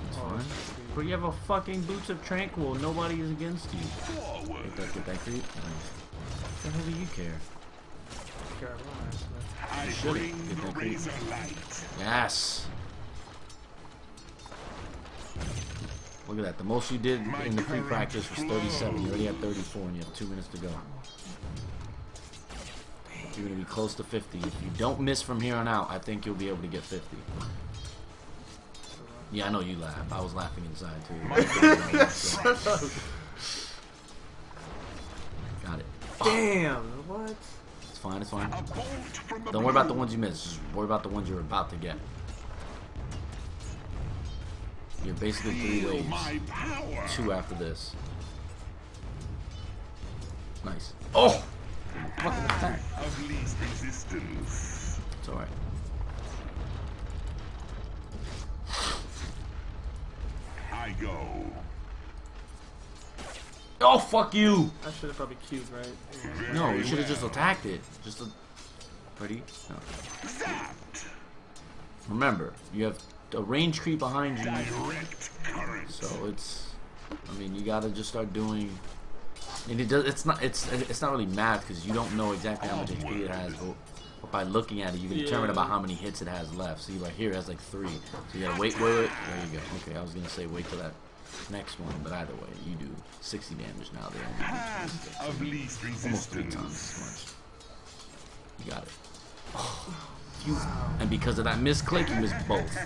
S5: It's fine. But you have a fucking Boots of Tranquil. Nobody is against you.
S3: Forward.
S5: Get that creep. Nice. What the hell do you care?
S3: I
S5: Should've.
S3: bring
S5: Get
S3: the
S5: that creep.
S3: razor light.
S5: Yes. Look at that. The most you did in the free practice was 37. You already have 34 and you have 2 minutes to go. You're going to be close to 50. If you don't miss from here on out, I think you'll be able to get 50. Yeah, I know you laugh. I was laughing inside too. Got it.
S2: Damn. What?
S5: It's fine, it's fine.
S3: A bolt from the
S5: Don't worry about the
S3: blue.
S5: ones you missed. Just worry about the ones you're about to get. You're basically 3
S3: Feel
S5: waves.
S3: my power.
S5: 2 after this. Nice. Oh! Fucking attack.
S3: Of least resistance.
S5: It's alright.
S3: I go.
S5: Oh, fuck you!
S2: I should have probably queued, right?
S5: No, you should have just attacked it. Just a... Ready? No.
S3: Zapped.
S5: Remember, you have a range creep behind you.
S3: Direct current.
S5: So it's, I mean, you gotta just start doing. And it does. It's not really math because you don't know exactly how much HP it has, but by looking at it, you can determine about how many hits it has left. See, right here it has like 3. So you gotta wait with it. There you go. Okay, I was gonna say wait till that next one, but either way, you do 60 damage now. They only do
S3: Path of least
S5: almost 3
S3: resistance.
S5: times as much. You got it. Oh, and because of that misclick, you missed both.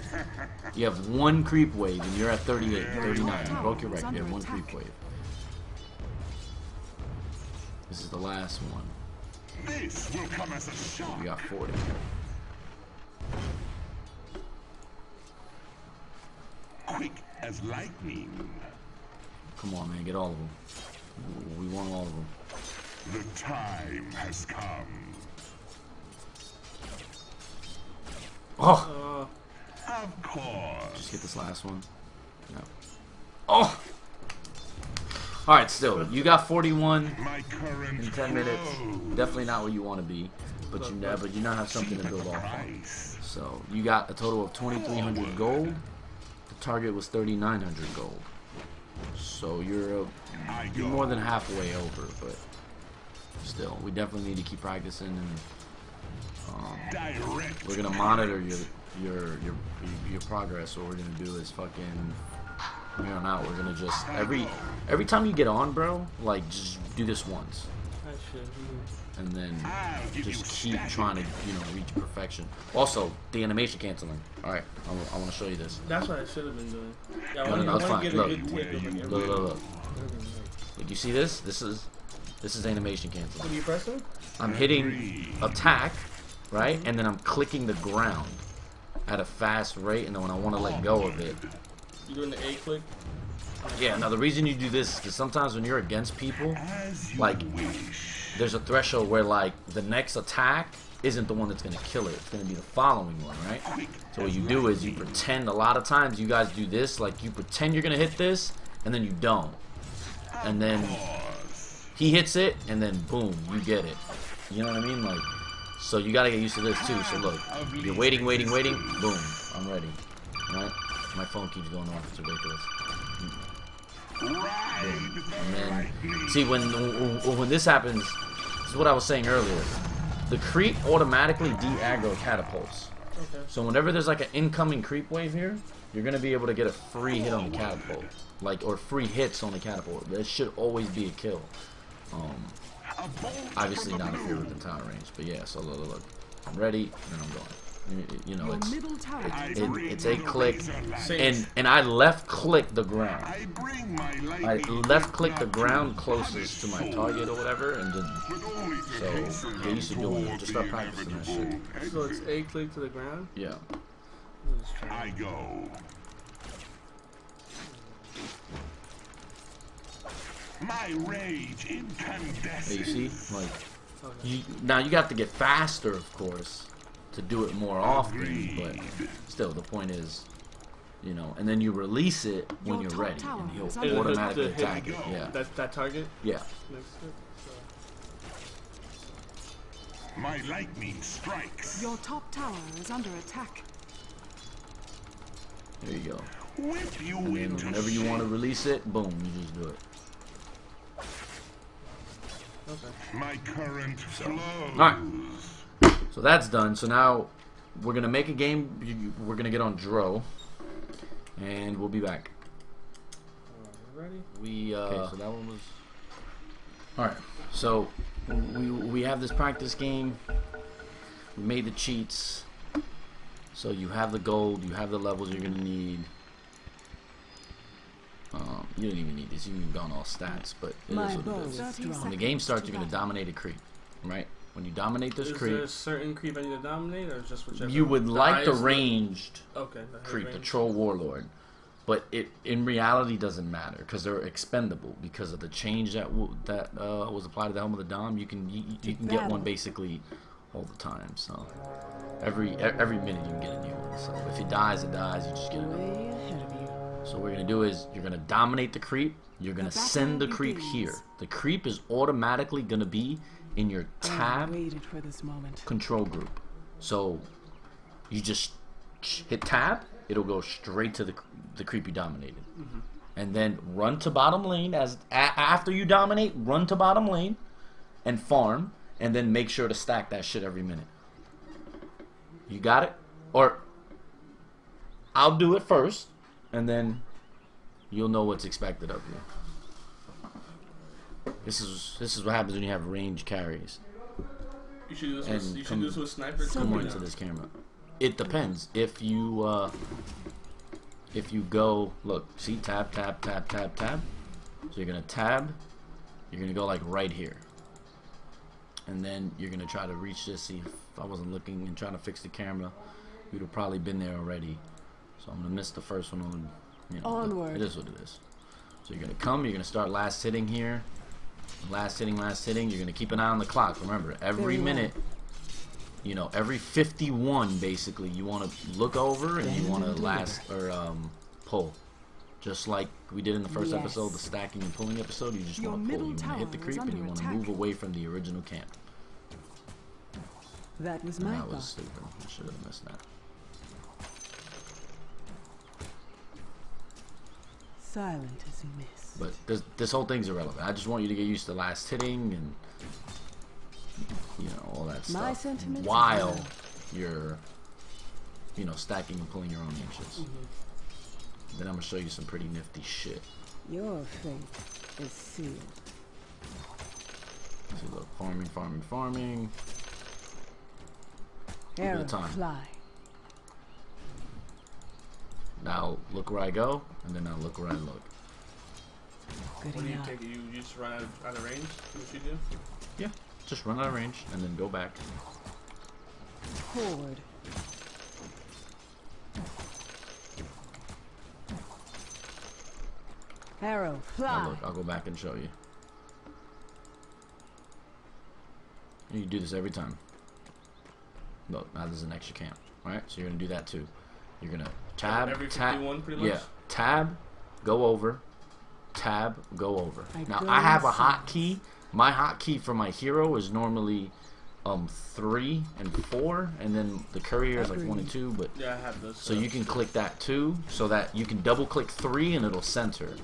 S5: You have 1 creep wave, and you're at 38, 39. You broke your record. You have 1 creep wave. This is the last one.
S3: This will come as a shock.
S5: We got 40.
S3: Quick as lightning.
S5: Come on, man, get all of them. We want all of them.
S3: The time has come.
S5: Oh,
S3: Of course.
S5: just hit this last one. Yeah. Oh. All right, still, you got 41
S3: My current
S5: in 10 minutes.
S3: flows.
S5: Definitely not where you want to be, but you now have something to build off on. So you got a total of 2,300 gold. The target was 3,900 gold. So you're more than halfway over, but still, we definitely need to keep practicing, and we're gonna monitor your progress. What we're gonna do is fucking from here on out, we're gonna just every time you get on, bro, like just do this once,
S2: I should.
S5: and then just keep trying to reach perfection. Also, the animation canceling. All right, I want to show you this.
S2: That's what I should have been doing. Yeah,
S5: No, it's fine.
S2: Get a
S5: Look.
S2: good take of like
S5: Look. Like, you see this? This is animation canceling.
S2: What are you pressing?
S5: I'm hitting attack, right? And then I'm clicking the ground at a fast rate, and then when I want to let go of it.
S2: You doing the A click?
S5: Yeah, now the reason you do this is because sometimes when you're against people, like, there's a threshold where, like, the next attack isn't the one that's going to kill it. It's going to be the following one, right? So what you do is you pretend, a lot of times you guys do this, like, you pretend you're going to hit this, and then you don't. And then he hits it, and then boom, you get it. You know what I mean? Like, so you got to get used to this too. So look, you're waiting, boom, I'm ready. Right? My phone keeps going off. It's ridiculous. And then, see, when this happens, this is what I was saying earlier. The creep automatically de-aggro catapults.
S2: Okay.
S5: So whenever there's like an incoming creep wave here, you're gonna be able to get a free hit on the catapult, like, or free hits on the catapult. That should always be a kill. Obviously not if you're within tower range, but yeah. So look, I'm ready, and I'm going. You know, it's a click, and I left click the ground. I left click the ground closest to my target or whatever, and then so get used to doing it. Just start practicing that shit.
S2: So it's A click to the ground?
S5: Yeah.
S3: I go. My rage incandescent.
S5: Hey, you see, like, now you got to get faster, of course, to do it more often, but still, the point is, and then you release it when you're ready, and he'll automatically attack it. Yeah.
S2: That target?
S5: Yeah.
S2: Next to it? So.
S3: My lightning strikes.
S4: Your top tower is under attack.
S5: There you go.
S3: Whip you
S5: And then
S3: into
S5: whenever you want to release it, boom, you just do it.
S2: Okay.
S3: My current flows.
S5: Alright. So that's done. So now we're going to make a game. We're going to get on Dro. And we'll be back.
S2: Ready?
S5: Okay, so that one was... Alright. So we have this practice game. We made the cheats. So you have the gold. You have the levels you're going to need. You don't even need this. You can go on all stats, but it is what it is. When the game starts, you're going to dominate a creep, right? When you dominate this creep,
S2: is there a certain creep I need to dominate, or just whichever?
S5: you would like the
S2: dies?
S5: ranged
S2: Okay,
S5: creep, the
S2: range.
S5: troll warlord, but it in reality doesn't matter because they're expendable because of the change that was applied to the Helm of the Dom. You can get one basically all the time. So every minute you can get a new one. So if it dies, it dies. You just get another one. So what we're going to do is you're going to dominate the creep. You're going to send the creep here. The creep is automatically going to be in your tab control group. So you just hit tab it'll go straight to the creep you dominated. And then run to bottom lane after you dominate. Run to bottom lane and farm, and then make sure to stack that shit every minute. You got it? Or I'll do it first, and then you'll know what's expected of you. This is what happens when you have range carries.
S2: You should do this with sniper.
S5: Come more into this camera. It depends. If you go, look, see, tab, tab, tab, tab, tab. So you're gonna tab. You're gonna go like right here, and then you're gonna try to reach this. See, if I wasn't looking and trying to fix the camera, you'd have probably been there already. So I'm gonna miss the first one on. You know,
S4: Onward.
S5: it is what it is. So you're gonna come. You're gonna start last hitting here. Last hitting, last hitting. You're gonna keep an eye on the clock. Remember, every minute, you know, every 51 basically, you want to look over and you want to last or pull, just like we did in the first episode, the stacking and pulling episode. You just want to pull. You want to hit the creep and you want to move away from the original camp.
S4: That was my
S5: That was
S4: thought.
S5: stupid. I should have missed that.
S4: Silent as a miss.
S5: But this whole thing's irrelevant. I just want you to get used to last hitting and, you know, all that
S4: My
S5: stuff
S4: sentiments
S5: while
S4: are-
S5: you're, you know, stacking and pulling your own inches. Then I'm gonna show you some pretty nifty shit.
S4: Your fate is sealed.
S5: So look, farming, farming, farming.
S4: Arrow
S5: time.
S4: fly.
S5: Now look where I go, and then now look where I look.
S4: Good
S2: What do you
S4: enough.
S2: take? You just run out of range? What you do?
S5: Yeah, just run out of range and then go back.
S4: Forward. Arrow
S5: Now
S4: fly.
S5: look, I'll go back and show you. And you do this every time. Look, now there's an extra camp. Alright, so you're gonna do that too. You're gonna tab,
S2: Every
S5: tab,
S2: 51 pretty much?
S5: yeah, tab, go over, tab, go over. Now
S4: go
S5: I have a
S4: inside.
S5: hotkey. My hotkey for my hero is normally 3 and 4, and then the courier is like 1 and 2. But
S2: Yeah, I have those.
S5: so you can click that too, so that you can double click 3 and it'll center.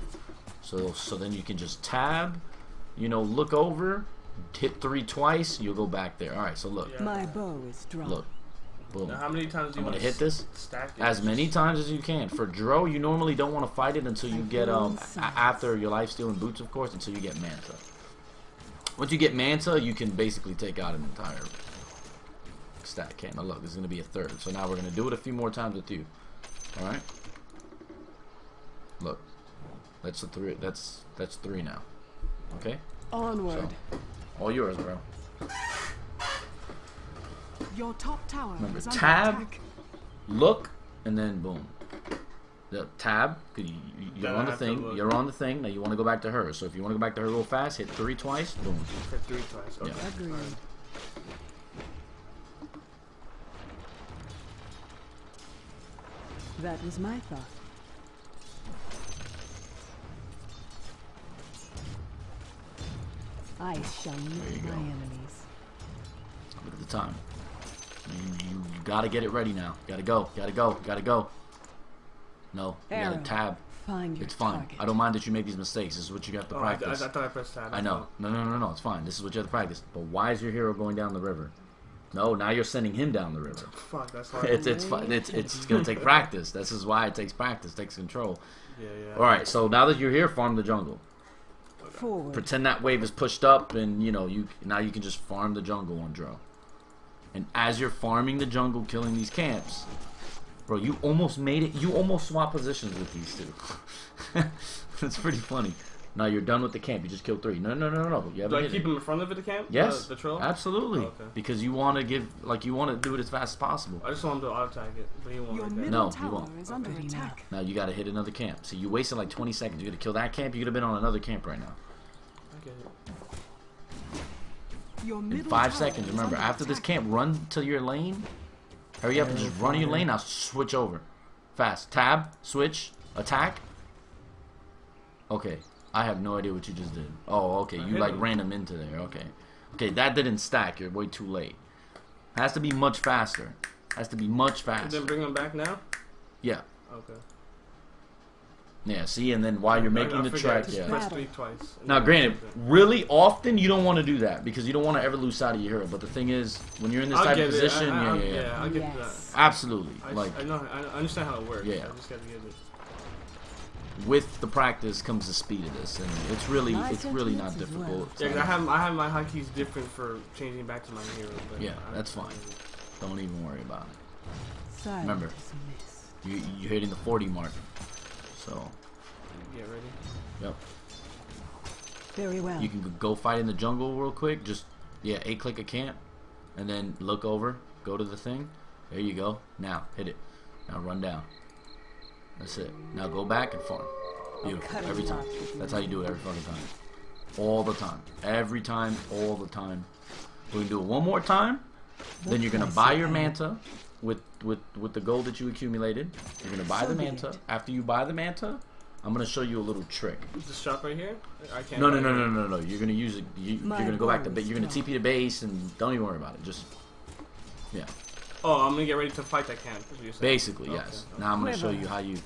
S5: So then you can just tab, you know, look over, hit 3 twice, you'll go back there. All right, so look,
S2: Yeah.
S4: My bow is drawn.
S5: look, boom.
S2: Now, how many times do you
S5: I'm
S2: want
S5: gonna hit this
S2: stack it?
S5: as many times as you can. For Dro, you normally don't want to fight it until you get after your lifesteal and boots, of course, until you get Manta. Once you get Manta, you can basically take out an entire stack camp. Now look, this is gonna be a 3rd. So now we're gonna do it a few more times with you. All right. Look, that's a 3. That's 3 now. Okay.
S4: Onward.
S5: So, all yours, bro.
S4: Your top tower
S5: Remember,
S4: is under
S5: tab,
S4: attack.
S5: look, and then boom. The tab, you're
S2: Then I
S5: on the
S2: have to
S5: thing.
S2: look.
S5: You're on the thing. Now you want to go back to her. So if you want to go back to her real fast, hit 3 twice. Boom.
S2: Hit 3 twice. Okay.
S5: Yeah.
S4: Agreed. That was my thought. I shall
S5: you
S4: meet
S5: go.
S4: my enemies.
S5: Look at the time. You gotta get it ready now. Gotta go. Gotta go. Gotta go. No, you gotta
S4: Arrow.
S5: tab.
S4: Find your
S5: It's fine.
S4: target.
S5: I don't mind that you make these mistakes. This is what you got to
S2: Oh, I
S5: practice.
S2: thought I pressed tab.
S5: I know. No. It's fine. This is what you have to practice. But why is your hero going down the river? No, now you're sending him down the river.
S2: Fuck, that's hard.
S5: It's fine. It's gonna take practice. This is why it takes practice. Takes control.
S2: Yeah.
S5: All right. So now that you're here, farm the jungle.
S4: Forward.
S5: Pretend that wave is pushed up, and you know now you can just farm the jungle on Dro. And as you're farming the jungle, killing these camps, bro, you almost made it. You almost swap positions with these two. That's pretty funny. Now you're done with the camp. You just killed 3. No. You haven't
S2: Do I
S5: hit
S2: keep
S5: it.
S2: him in front of it, the camp?
S5: Yes,
S2: The troll?
S5: absolutely.
S2: Oh, okay.
S5: Because you want to you want to do it as fast as possible.
S2: I just want him to auto attack it, but he won't
S4: Your
S2: like that.
S4: middle
S5: No, you
S4: tower
S5: won't.
S4: is under attack.
S5: Now you got to hit another camp. See, you wasted like 20 seconds. You got to kill that camp. You could have been on another camp right now.
S2: I get it.
S4: Your
S5: In
S4: middle
S5: 5
S4: tower
S5: seconds.
S4: is
S5: Remember,
S4: under
S5: after this
S4: attack.
S5: camp, run to your lane. Hurry up and just run to your lane. Now switch over. Fast. Tab. Switch. Attack. Okay. I have no idea what you just did. Oh, okay. You
S2: hit
S5: like
S2: him.
S5: ran him into there. Okay. Okay, that didn't stack. You're way too late. Has to be much faster. Has to be much
S2: And
S5: faster.
S2: then bring him back now?
S5: Yeah.
S2: Okay.
S5: Yeah, see, and then while you're making
S2: I
S5: the
S2: forget,
S5: track,
S2: just
S5: yeah.
S2: press 3 twice.
S5: Now, granted, really often you don't want to do that because you don't want to ever lose sight of your hero. But the thing is, when you're in this type of position,
S2: yeah, I'll get
S4: Yes.
S2: that.
S5: absolutely.
S2: I know, I understand how it works.
S5: Yeah.
S2: I just gotta get it.
S5: With the practice comes the speed of this, and it's really
S4: My
S5: not
S4: sentiments as
S5: difficult.
S4: well.
S5: It's
S2: Yeah, 'cause
S5: not-
S2: I have my hotkeys different for changing back to my hero. But
S5: Yeah, that's fine. Don't even worry about it.
S4: Silent
S5: Remember.
S4: as a mist.
S5: You're hitting the 40 mark, so
S2: Get ready.
S5: yep.
S4: Very well.
S5: You can go fight in the jungle real quick. Just yeah, 8-click a camp, and then look over, go to the thing. There you go. Now hit it. Now run down. That's it. Now go back and farm. Beautiful. Every time. That's how you do it every fucking time. All the time. Every time. All the time. We're gonna do it one more time. Then you're gonna buy your manta with the gold that you accumulated. You're gonna buy the manta. After you buy the manta, I'm gonna show you a little trick.
S2: Just shop right here. I can't.
S5: No. You're gonna use it. You're gonna go back to you're gonna TP to base and don't even worry about it. Just yeah.
S2: Oh, I'm gonna get ready to fight that camp. is what you're saying.
S5: Basically,
S2: Okay,
S5: yes.
S2: okay.
S5: Now I'm gonna show you how you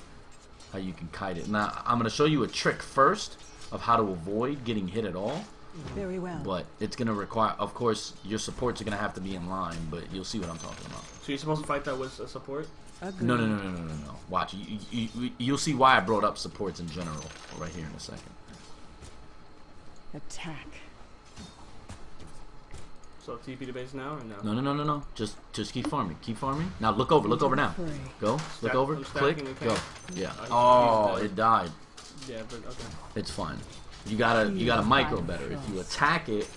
S5: can kite it. Now I'm gonna show you a trick first of how to avoid getting hit at all.
S4: Very well.
S5: But it's gonna require, of course, your supports are gonna have to be in line. But you'll see what I'm talking about.
S2: So you're supposed to fight that with a support?
S4: Agreed.
S5: No. Watch. You'll see why I brought up supports in general right here in a second.
S4: Attack.
S2: So TP to base now or no?
S5: No. Just keep farming. Keep farming. Now look over. Look over now. Go. Look over.
S2: I'm
S5: Click.
S2: stacking the
S5: Go.
S2: camp.
S5: Yeah.
S2: I
S5: Oh,
S2: used
S5: it died.
S2: Yeah, but okay.
S5: It's fine. You gotta micro better. If you attack it,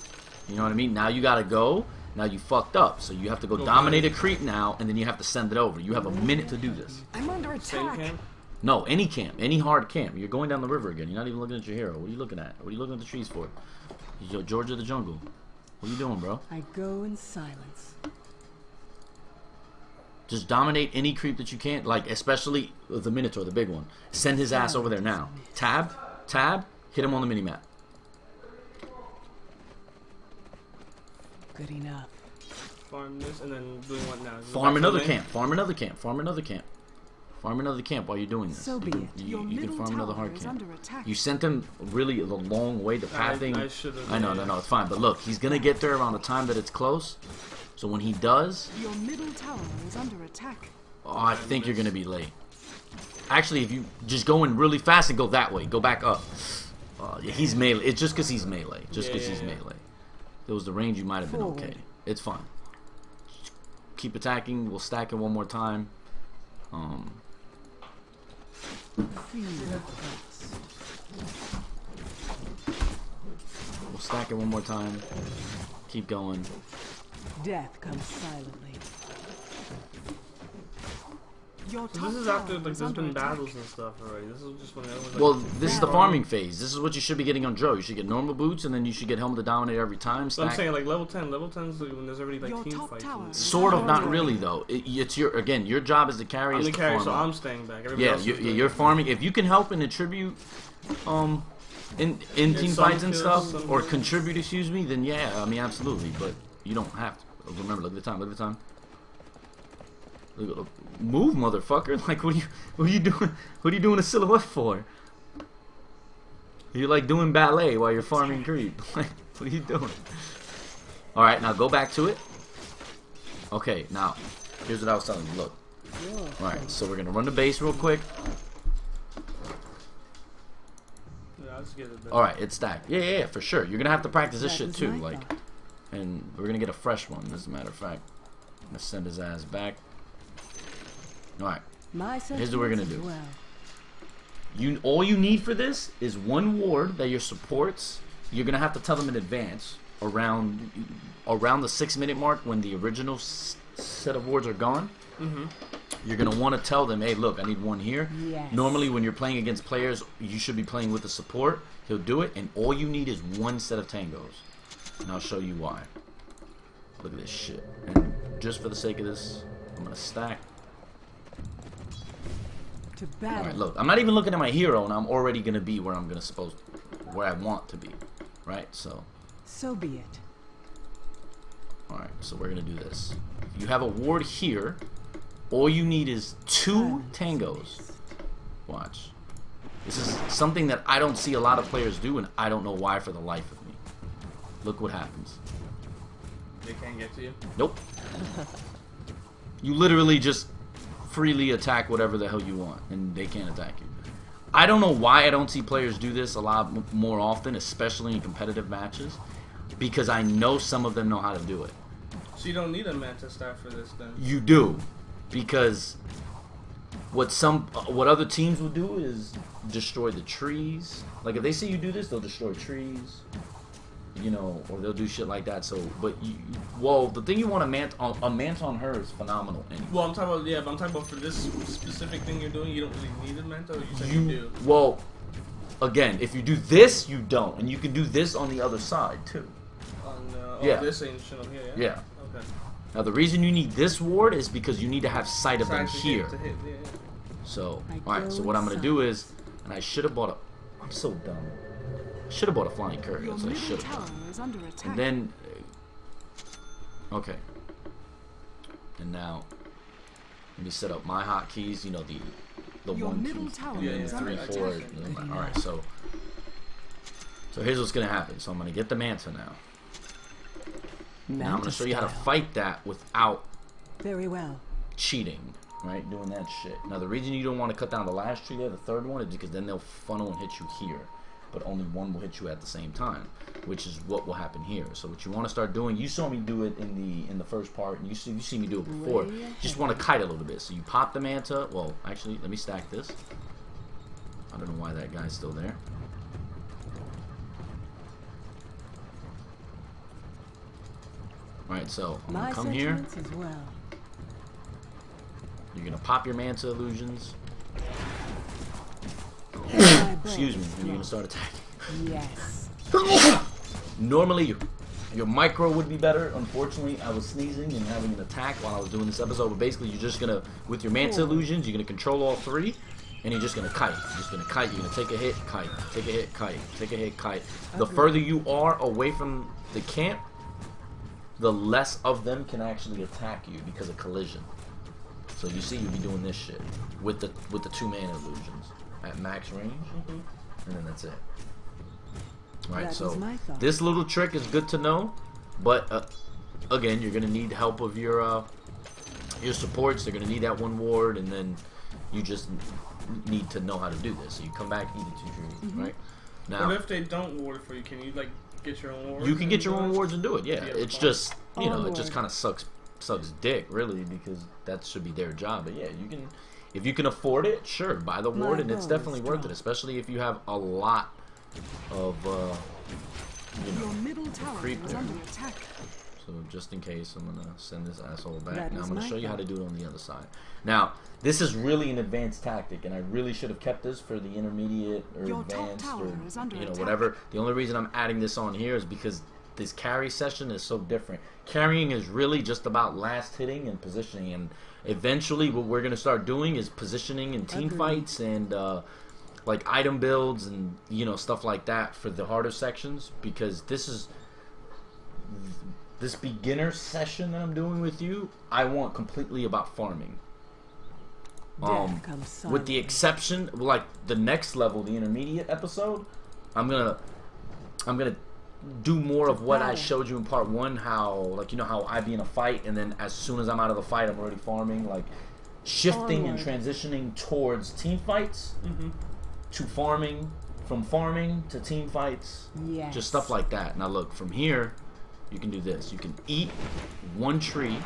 S5: you know what I mean? Now you gotta go. Now you fucked up. So you have to go dominate a creep now, and then you have to send it over. You have a minute to do this.
S4: I'm under
S2: Same
S4: attack.
S2: camp?
S5: No, any camp. Any hard camp. You're going down the river again. You're not even looking at your hero. What are you looking at? What are you looking at the trees for? Yo, Georgia the jungle. What are you doing, bro?
S4: I go in silence.
S5: Just dominate any creep that you can. Like, especially the Minotaur, the big one. Send his ass over there now. Tab. Hit him on the mini-map.
S4: Good enough.
S2: Farm this and then doing what now? Is it
S5: Farm
S2: back
S5: another
S2: to the
S5: camp. Farm another camp. Farm another camp. Farm another camp while you're doing this.
S4: So be it.
S5: You can
S4: middle
S5: farm another
S4: tower
S5: hard
S4: is
S5: camp.
S4: under attack.
S5: You sent him really a long way to pathing.
S2: I should've-
S5: I know, no, it's fine. But look, he's gonna get there around the time that it's close. So when he does,
S4: Your middle tower is under attack.
S5: oh, I think you're gonna be late. Actually, if you just go in really fast and go that way, go back up. Yeah, he's melee. It's just because he's melee. Just because he's melee. If it was the range, you might have been okay. It's fine. Keep attacking. We'll stack it one more time. We'll stack it one more time. Keep going.
S4: Death comes silently. Your
S2: So
S4: top
S2: this is after
S4: tower
S2: like
S4: is
S2: there's
S4: under
S2: been
S4: attack.
S2: battles and stuff already. This is just when everyone's like,
S5: Well, this is the farming phase. This is what you should be getting on Joe. You should get normal boots, and then you should get Helmet to Dominate every time.
S2: So I'm
S5: Stack.
S2: saying like level 10. Level 10 is when there's already like
S4: Your
S2: team
S4: top
S2: fights.
S4: tower
S2: and-
S4: is
S5: Sort of, not
S4: under
S5: really though. It's your your job as the carry
S2: I'm
S5: is
S2: the
S5: to
S2: carry,
S5: farm
S2: so
S5: up.
S2: I'm staying back. Everybody
S5: Yeah,
S2: else is doing
S5: you're
S2: it.
S5: farming. If you can help and attribute, in team
S2: some
S5: fights and
S2: kills,
S5: stuff,
S2: some
S5: or
S2: kills.
S5: contribute, excuse me, then yeah, I mean absolutely. But you don't have to. Remember, look at the time. Look at the time. Look, move, motherfucker! Like, what are you doing? What are you doing a silhouette for? You're like doing ballet while you're farming creep. Like, what are you doing? All right, now go back to it. Okay, now here's what I was telling you. Look. All right, so we're gonna run the base real quick.
S2: Yeah, I'll just get it.
S5: All right, it's stacked. Yeah, for sure. You're gonna have to practice this
S4: That
S5: shit
S4: was
S5: too,
S4: my
S5: like,
S4: thought.
S5: and we're gonna get a fresh one. As a matter of fact, I'm gonna send his ass back. All right,
S4: My
S5: here's what we're gonna
S4: sentiments
S5: do.
S4: as well.
S5: all you need for this is one ward that your supports. You're gonna have to tell them in advance around the 6-minute mark when the original set of wards are gone. You're gonna want to tell them, hey, look, I need one here.
S4: Yes.
S5: Normally, when you're playing against players, you should be playing with the support. He'll do it, and all you need is one set of tangos, and I'll show you why. Look at this shit. And just for the sake of this, I'm gonna stack.
S4: To battle.
S5: All right, look, I'm not even looking at my hero, and I'm already gonna be where where I want to be, right? So,
S4: So be it.
S5: all right, so we're gonna do this. You have a ward here. All you need is 2 tangos. Watch. This is something that I don't see a lot of players do, and I don't know why for the life of me. Look what happens.
S2: They can't get to you?
S5: Nope. You literally just freely attack whatever the hell you want, and they can't attack you. I don't know why I don't see players do this a lot more often, especially in competitive matches, because I know some of them know how to do it.
S2: So you don't need a Manta staff for this then?
S5: You do, because what other teams will do is destroy the trees. Like if they see you do this, they'll destroy trees, you know, or they'll do shit like that. So, but well, the thing you want a manta on her is phenomenal. Anyway.
S2: Well, I'm talking about but I'm talking about for this specific thing you're doing, you don't really need a Manta. Or you said you do.
S5: Well, again, if you do this, you don't, and you can do this on the other side too.
S2: On this ancient on here.
S5: Yeah.
S2: Okay.
S5: Now the reason you need this ward is because you need to have sight of them
S2: Actually
S5: here.
S2: to hit, yeah.
S5: So, alright, so what I'm gonna do is, and I should have bought a, I'm so dumb. I should have bought a flying courier, that's what I should have done. And then, okay. And now, let me set up my hotkeys, you know, the 1, 2, 3, 4. Alright, so here's what's gonna happen. So I'm gonna get the Manta now. Now I'm gonna show you how to fight that without cheating. Right, doing that shit. Now the reason you don't want to cut down the last tree there, the third one, is because then they'll funnel and hit you here, but only one will hit you at the same time, which is what will happen here. So what you want to start doing, you saw me do it in the first part, and you see me do it before. You just want to kite a little bit. So you pop the Manta. Well, actually, let me stack this. I don't know why that guy's still there. All right, so I'm gonna come here. You're gonna pop your Manta illusions. Excuse me, and you're gonna start attacking.
S4: Yes.
S5: Normally, your micro would be better. Unfortunately, I was sneezing and having an attack while I was doing this episode. But basically, you're just gonna, with your Manta illusions, you're gonna control all three, and you're just gonna kite. You're just gonna kite. You're gonna take a hit, kite. Take a hit, kite. Take a hit, kite. The further you are away from the camp, the less of them can actually attack you because of collision. So you see, you'll be doing this shit with the 2 mana illusions at max range, and then that's it. All right, so this little trick is good to know, but again, you're gonna need help of your supports. They're gonna need that 1 ward, and then you just need to know how to do this. So you come back, eat the 2 trees, right? Now,
S2: but if they don't ward for you, can you like get your own wards?
S5: You can get your own wards and do it. Yeah, it's just it just kind of sucks dick, really, because that should be their job. But yeah, you can, if you can afford it, sure, buy the ward, and it's definitely worth it, especially if you have a lot of creep there. So just in case, I'm gonna send this asshole back. Now I'm gonna show you how to do it on the other side. Now this is really an advanced tactic, and I really should have kept this for the intermediate or advanced or whatever. The only reason I'm adding this on here is because this carry session is so different. Carrying is really just about last hitting and positioning, and eventually what we're gonna start doing is positioning in team fights and like item builds and stuff like that for the harder sections, because this beginner session that I'm doing with you, I want completely about farming. With the exception, like the next level, the intermediate episode, I'm gonna do more of what I showed you in part 1, how how I be in a fight, and then as soon as I'm out of the fight, I'm already farming, like shifting and transitioning towards team fights to farming, from farming to team fights, just stuff like that. Now look, from here you can do this. You can eat 1 tree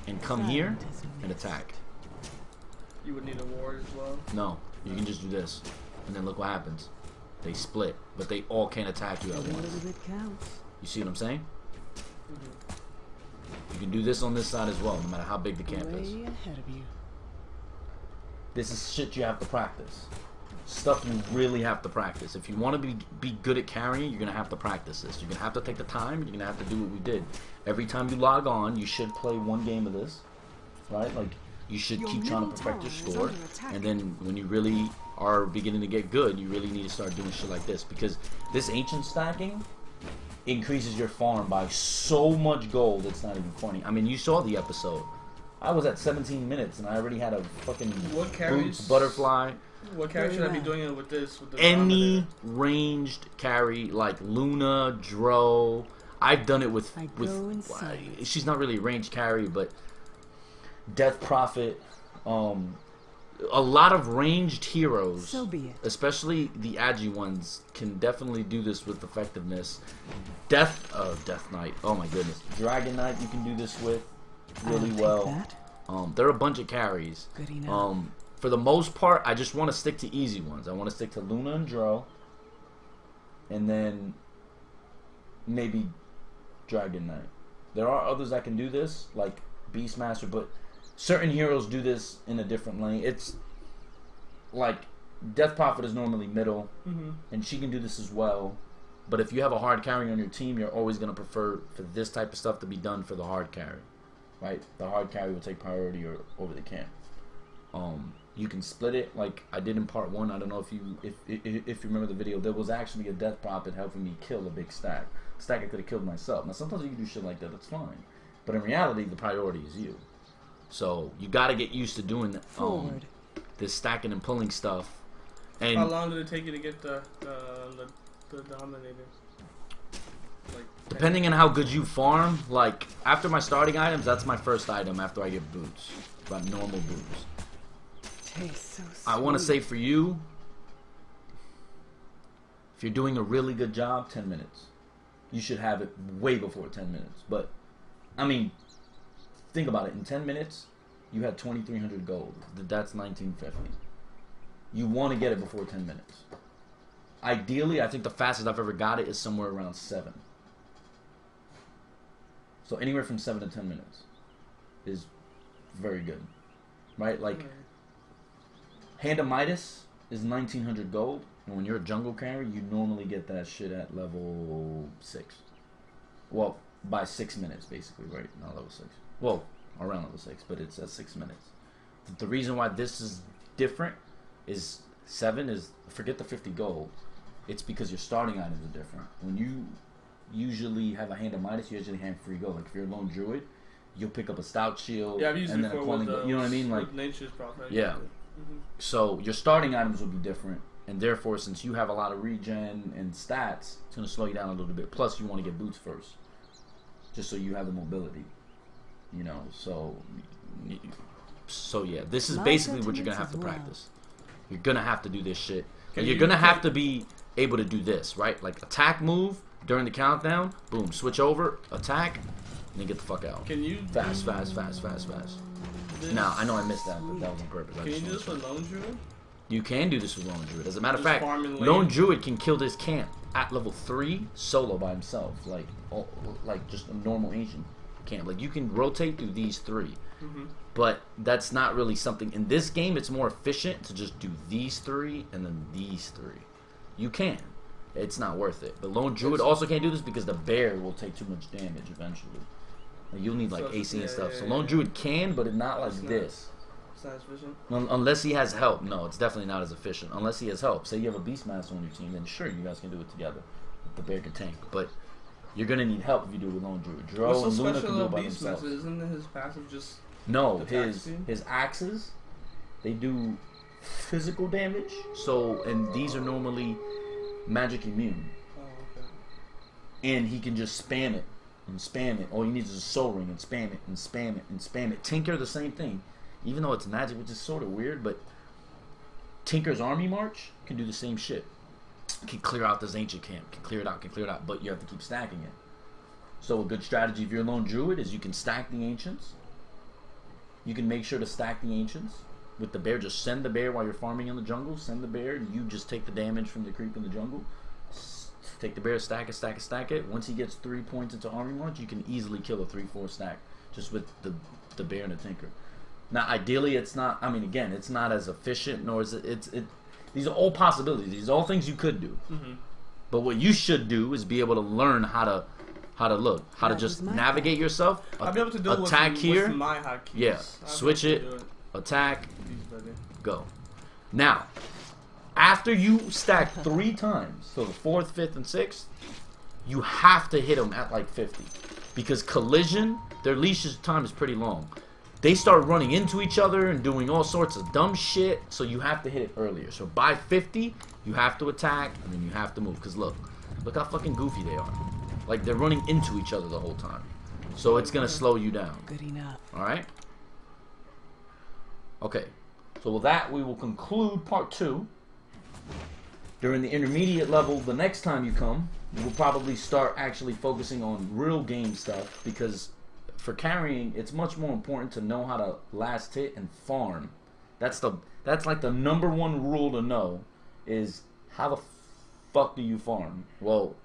S5: and come here and attack.
S2: You would need a ward as well?
S5: No, you can just do this, and then look what happens. They split, but they all can't attack you at once. You see what I'm saying? You can do this on this side as well, no matter how big the camp is. This is shit you have to practice. Stuff you really have to practice. If you want to be good at carrying, you're going to have to practice this. You're going to have to take the time. You're going to have to do what we did. Every time you log on, you should play 1 game of this, right? Like, you should keep trying to perfect your score, and then when you really are beginning to get good, you really need to start doing shit like this, because this ancient stacking increases your farm by so much gold, it's not even funny. I mean, you saw the episode I was at 17 minutes and I already had a fucking
S2: What carries?
S5: boots, butterfly.
S2: What carry should I be doing it with this? With the
S5: Any
S2: Dominator?
S5: ranged carry like Luna, Dro. I've done it with she's not really a ranged carry, but Death Prophet. A lot of ranged heroes,
S4: So be it.
S5: especially the agi ones, can definitely do this with effectiveness. Death Knight. Oh my goodness, Dragon Knight. You can do this with really well. There are a bunch of carries.
S4: Good enough.
S5: For the most part, I just want to stick to easy ones. I want to stick to Luna and Dro, and then maybe Dragon Knight. There are others that can do this, like Beastmaster, but certain heroes do this in a different lane. It's like Death Prophet is normally middle, and she can do this as well. But if you have a hard carry on your team, you're always going to prefer for this type of stuff to be done for the hard carry, right? The hard carry will take priority over the camp. You can split it like I did in part 1. I don't know if you remember the video. There was actually a Death Prophet helping me kill a big stack. Stack I could have killed myself. Now sometimes you can do shit like that. That's fine. But in reality, the priority is you. So you got to get used to doing this stacking and pulling stuff. And
S2: how long did it take you to get the Dominator? Like,
S5: depending on how good you farm, like after my starting items, that's my first item after I get boots, about normal boots.
S4: Tastes so sweet.
S5: I want to say for you, if you're doing a really good job, 10 minutes. You should have it way before 10 minutes. But I mean, think about it. In 10 minutes, you had 2,300 gold. That's 1950. You want to get it before 10 minutes. Ideally, I think the fastest I've ever got it is somewhere around 7. So anywhere from 7 to 10 minutes is very good. Right? Like, Hand of Midas is 1,900 gold. And when you're a jungle carry, you normally get that shit at level 6. Well, by 6 minutes, basically, right? Not level 6. Well, around level 6, but it's at 6 minutes. The reason why this is different is 7 is, forget the 50 gold. It's because your starting items are different. When you usually have a Hand of Midas, you usually have free gold. Like if you're a lone druid, you'll pick up a stout shield,
S2: yeah, I've used
S5: and
S2: it
S5: then a
S2: before
S5: quelling. You know what I mean? Like
S2: Nature's Prophet.
S5: yeah. So your starting items will be different, and therefore, since you have a lot of regen and stats, it's going to slow you down a little bit. Plus, you want to get boots first, just so you have the mobility. You know, so yeah, this is basically what you're going to have to practice. You're going to have to do this shit. And you're going to have to be able to do this, right? Like attack move during the countdown, boom, switch over, attack, and then get the fuck out.
S2: Can you
S5: fast? Now, I know I missed that, but that was on purpose.
S2: Can you do this with Lone Druid?
S5: You can do this with Lone Druid. As a matter of
S2: Just
S5: fact,
S2: farm in lane.
S5: Lone Druid can kill this camp at level 3 solo by himself, like just a normal ancient camp. Like you can rotate through these 3, but that's not really something in this game. It's more efficient to just do these 3 and then these 3. You can. It's not worth it. But Lone Druid also can't do this because the bear will take too much damage eventually. Like, you'll need like AC and stuff. So Lone Druid can, but it's not like this.
S2: It's not as efficient.
S5: Unless he has help. No, it's definitely not as efficient. Unless he has help. Say you have a Beastmaster on your team, then sure, you guys can do it together. The bear can tank. But you're going to need help if you do it with Lone Druid. Dro and Luna can do it by themselves.
S2: Isn't his passive just...
S5: No, his axes, they do physical damage. So, and these are normally magic immune.
S2: Oh, okay.
S5: And he can just spam it and spam it. All you need is a soul ring and spam it and spam it and spam it. Tinker, the same thing. Even though it's magic, which is sort of weird, but Tinker's Army March can do the same shit. Can clear out this ancient camp. Can clear it out, but you have to keep stacking it. So a good strategy if you're a lone druid is you can stack the ancients. You can make sure to stack the ancients. With the bear, just send the bear while you're farming in the jungle. Send the bear, you just take the damage from the creep in the jungle. Take the bear, stack it. Once he gets 3 points into Army March, you can easily kill a 3-4 stack just with the bear and the tinker. Now, ideally, it's not. I mean, again, it's not as efficient, nor is it. These are all possibilities. These are all things you could do. But what you should do is be able to learn how to just navigate yourself.
S2: I'll be able to do
S5: attack
S2: with
S5: here.
S2: With my hotkeys.
S5: Yeah, switch it. Attack. Go. Now, after you stack 3 times, so the 4th, 5th, and 6th, you have to hit them at like 50. Because collision, their leash time is pretty long. they start running into each other and doing all sorts of dumb shit, so you have to hit it earlier. So by 50, you have to attack, and then you have to move. Because look how fucking goofy they are. Like, they're running into each other the whole time. So it's going to slow you down.
S4: Good enough.
S5: Alright? Okay. So with that, we will conclude part 2. During the intermediate level, the next time you come, we'll probably start actually focusing on real game stuff, because for carrying, it's much more important to know how to last hit and farm. That's like the #1 rule to know, is how the fuck do you farm? Well,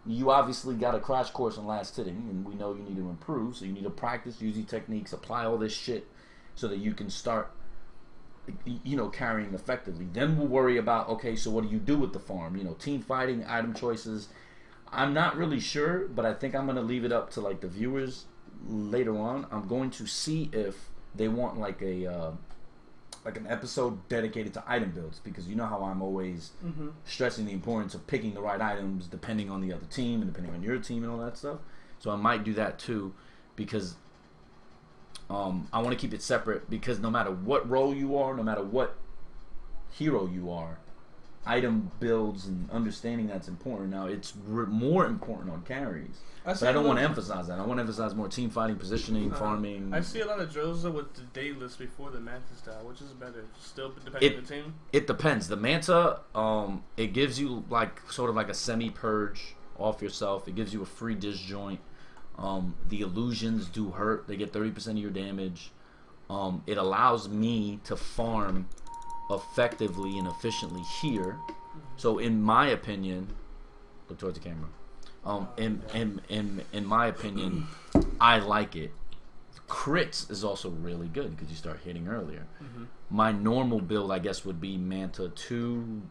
S5: you obviously got a crash course on last hitting, and we know you need to improve, so you need to practice using techniques, apply all this shit, so that you can start, you know, carrying effectively. Then we'll worry about, okay, so what do you do with the farm? You know, team fighting, item choices. I'm not really sure, but I think I'm going to leave it up to, like, the viewers later on. I'm going to see if they want, like, a like an episode dedicated to item builds, because you know how I'm always stressing the importance of picking the right items depending on the other team and depending on your team and all that stuff. So I might do that too, because I want to keep it separate, because no matter what role you are, no matter what hero you are, item builds and understanding that's important. Now, it's more important on carries, but I don't want to emphasize that. I want to emphasize more team fighting, positioning, farming.
S2: I see a lot of drills with the day list before the Manta style, which is better. Still depending on the team.
S5: It depends. The Manta, it gives you like sort of like a semi-purge off yourself. It gives you a free disjoint. The illusions do hurt. They get 30% of your damage. It allows me to farm effectively and efficiently here. So in my opinion, look towards the camera. In my opinion, I like it. Crits is also really good because you start hitting earlier. My normal build, I guess, would be Manta 2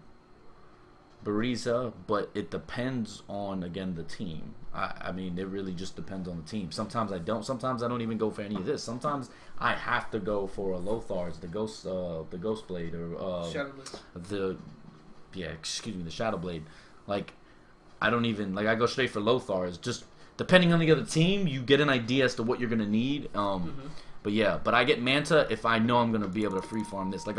S5: Bariza, but it depends on, again, the team. I mean, it really just depends on the team. Sometimes I don't. Sometimes I don't even go for any of this. Sometimes I have to go for a Lothar's, the Ghost Blade, or
S2: Shadow Blade.
S5: the Shadow Blade. Like, I don't even, like, I go straight for Lothar's. Just depending on the other team, you get an idea as to what you're gonna need. But yeah, but I get Manta if I know I'm gonna be able to free farm this. Like,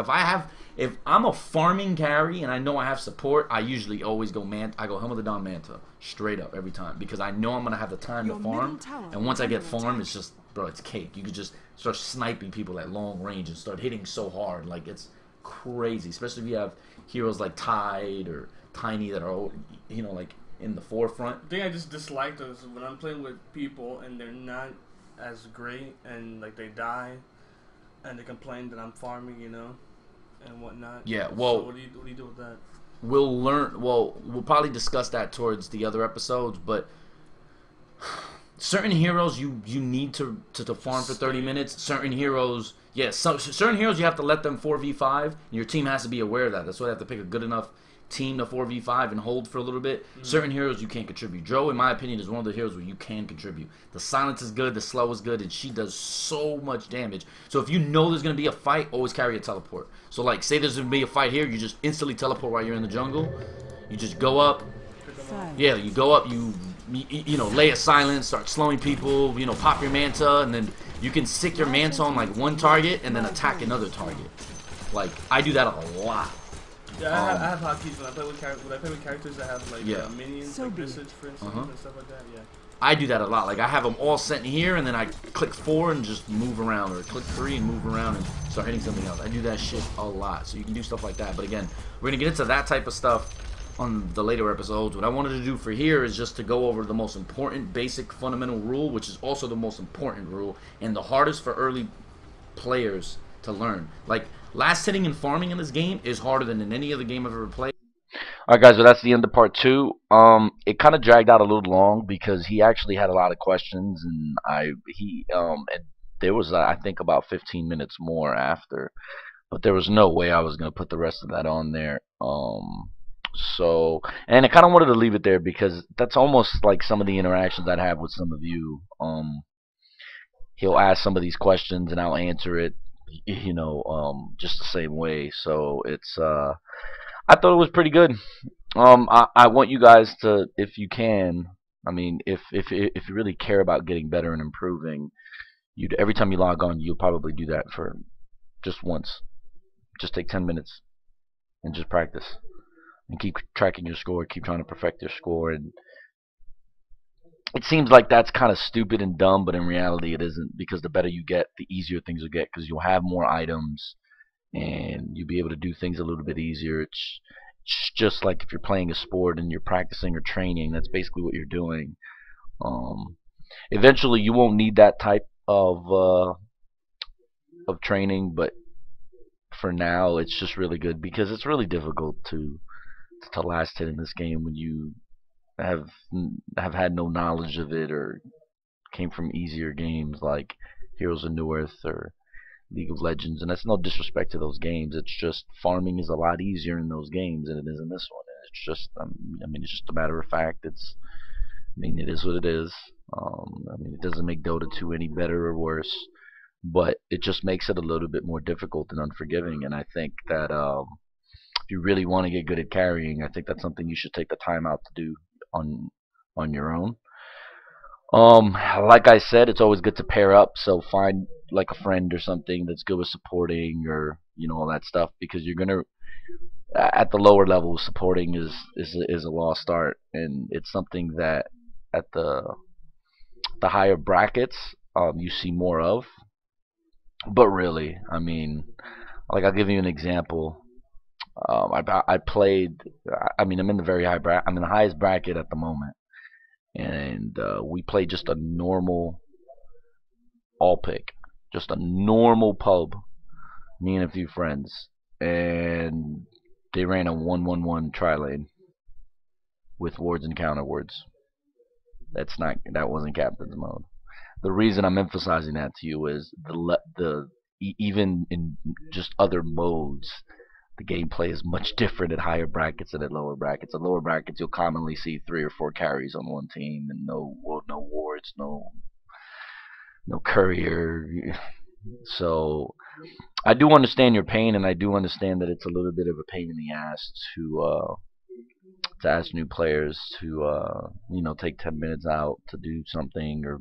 S5: if I'm a farming carry and I know I have support, I usually always go Manta. I go Helm of the Dawn Manta straight up every time, because I know I'm gonna have the time to farm. And once I get farm, it's just, bro, it's cake. You could just start sniping people at long range and start hitting so hard. Like, it's crazy, especially if you have heroes like Tide or Tiny that are, you know, like in the forefront.
S2: The thing I just dislike is when I'm playing with people and they're not as great, and like they die and they complain that I'm farming, you know, and whatnot.
S5: Yeah, well,
S2: so what do you do with that?
S5: We'll probably discuss that towards the other episodes, but certain heroes you need to farm for 30 minutes. Certain heroes, certain heroes you have to let them 4v5, and your team has to be aware of that. That's why they have to pick a good enough team to 4v5 and hold for a little bit. Certain heroes you can't contribute. Dro, in my opinion, is one of the heroes where you can contribute. The silence is good, the slow is good, and she does so much damage. So if you know there's going to be a fight, always carry a teleport. So, like, say there's going to be a fight here, you just instantly teleport while you're in the jungle. You just go up. Yeah, you go up, you know, lay a silence, start slowing people, you know, pop your Manta, and then you can stick your Manta on, like, one target and then attack another target. Like, I do that a lot.
S2: Yeah, I have hotkeys when I play with characters that have like minions, like Visage, for instance, and stuff like that. Yeah.
S5: I do that a lot. Like, I have them all set in here, and then I click 4 and just move around, or click 3 and move around and start hitting something else. I do that shit a lot, so you can do stuff like that. But again, we're gonna get into that type of stuff on the later episodes. What I wanted to do for here is just to go over the most important, basic, fundamental rule, which is also the most important rule and the hardest for early players to learn. Like, last hitting and farming in this game is harder than in any other game I've ever played.
S1: Alright guys, so that's the end of part 2. It kind of dragged out a little long because he actually had a lot of questions, and and there was I think about 15 minutes more after, but there was no way I was going to put the rest of that on there. And I kind of wanted to leave it there because that's almost like some of the interactions I'd have with some of you. He'll ask some of these questions and I'll answer it, you know, just the same way. So it's I thought it was pretty good. I want you guys to, if you can, I mean, if you really care about getting better and improving, every time you log on, you'll probably do that for just once. Just take 10 minutes and just practice and keep tracking your score, keep trying to perfect your score. And it seems like that's kind of stupid and dumb, but in reality it isn't, because the better you get, the easier things will get, because you'll have more items and you'll be able to do things a little bit easier. It's just like if you're playing a sport and you're practicing or training, that's basically what you're doing. Eventually you won't need that type of training, but for now it's just really good, because it's really difficult to last hit in this game when you have had no knowledge of it, or came from easier games like Heroes of New Earth or League of Legends. And that's no disrespect to those games. It's just farming is a lot easier in those games than it is in this one. It's just, I mean, it's just a matter of fact. It is what it is. I mean, it doesn't make Dota 2 any better or worse, but it just makes it a little bit more difficult and unforgiving. And I think that if you really want to get good at carrying, I think that's something you should take the time out to do on your own. Like I said, it's always good to pair up, so find like a friend or something that's good with supporting, or all that stuff, because you're gonna, at the lower level, supporting is a lost art, and it's something that at the higher brackets you see more of. But really, I mean, like, I'll give you an example. I played. I mean, I'm in the very high bracket. I'm in the highest bracket at the moment, and we played just a normal all pick, just a normal pub. Me and a few friends, and they ran a 1-1-1 tri lane with wards and counter wards. That wasn't captain's mode. The reason I'm emphasizing that to you is even in just other modes, the gameplay is much different at higher brackets than at lower brackets. At lower brackets, you'll commonly see 3 or 4 carries on one team, and no wards, no courier. So I do understand your pain, and I do understand that it's a little bit of a pain in the ass to ask new players to take 10 minutes out to do something, or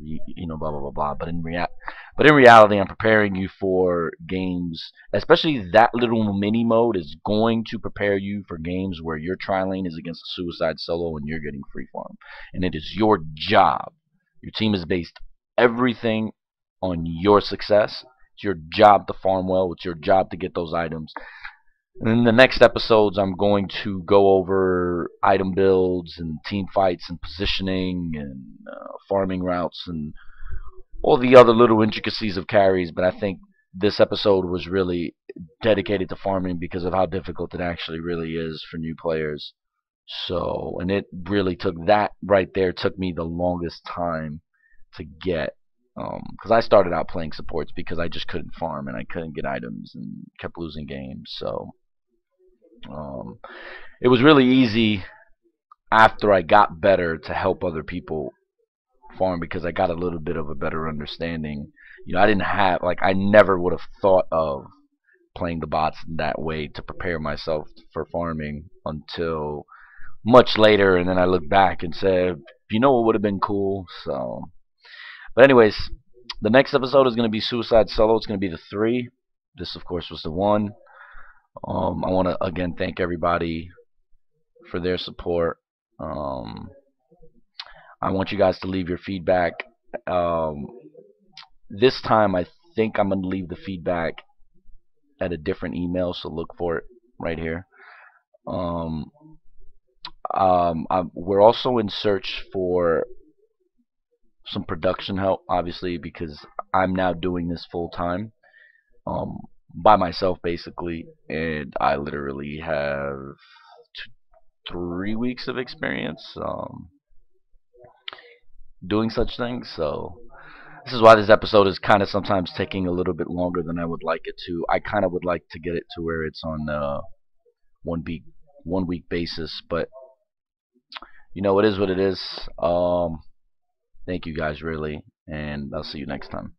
S1: blah blah blah blah. But in reality, I'm preparing you for games. Especially that little mini mode is going to prepare you for games where your tri lane is against a suicide solo and you're getting free farm, and it is your job. Your team is based everything on your success. It's your job to farm well. It's your job to get those items. And in the next episodes, I'm going to go over item builds and team fights and positioning and farming routes and all the other little intricacies of carries. But I think this episode was really dedicated to farming because of how difficult it actually really is for new players. So, and it really took, that right there took me the longest time to get. Because I started out playing supports because I just couldn't farm and I couldn't get items and kept losing games. So it was really easy after I got better to help other people farm, because I got a little bit of a better understanding. I didn't have, like, I never would have thought of playing the bots in that way to prepare myself for farming until much later, and then I look back and said, what would have been cool. So, but anyways, the next episode is going to be Suicide Solo. It's going to be the 3. This, of course, was the 1. I want to again thank everybody for their support. I want you guys to leave your feedback. This time, I think I'm going to leave the feedback at a different email, so look for it right here. We're also in search for some production help, obviously, because I'm now doing this full time. By myself, basically, and I literally have 3 weeks of experience doing such things. So this is why this episode is kind of sometimes taking a little bit longer than I would like it to. I kind of would like to get it to where it's on 1 week basis, but it is what it is. Thank you guys, really, and I'll see you next time.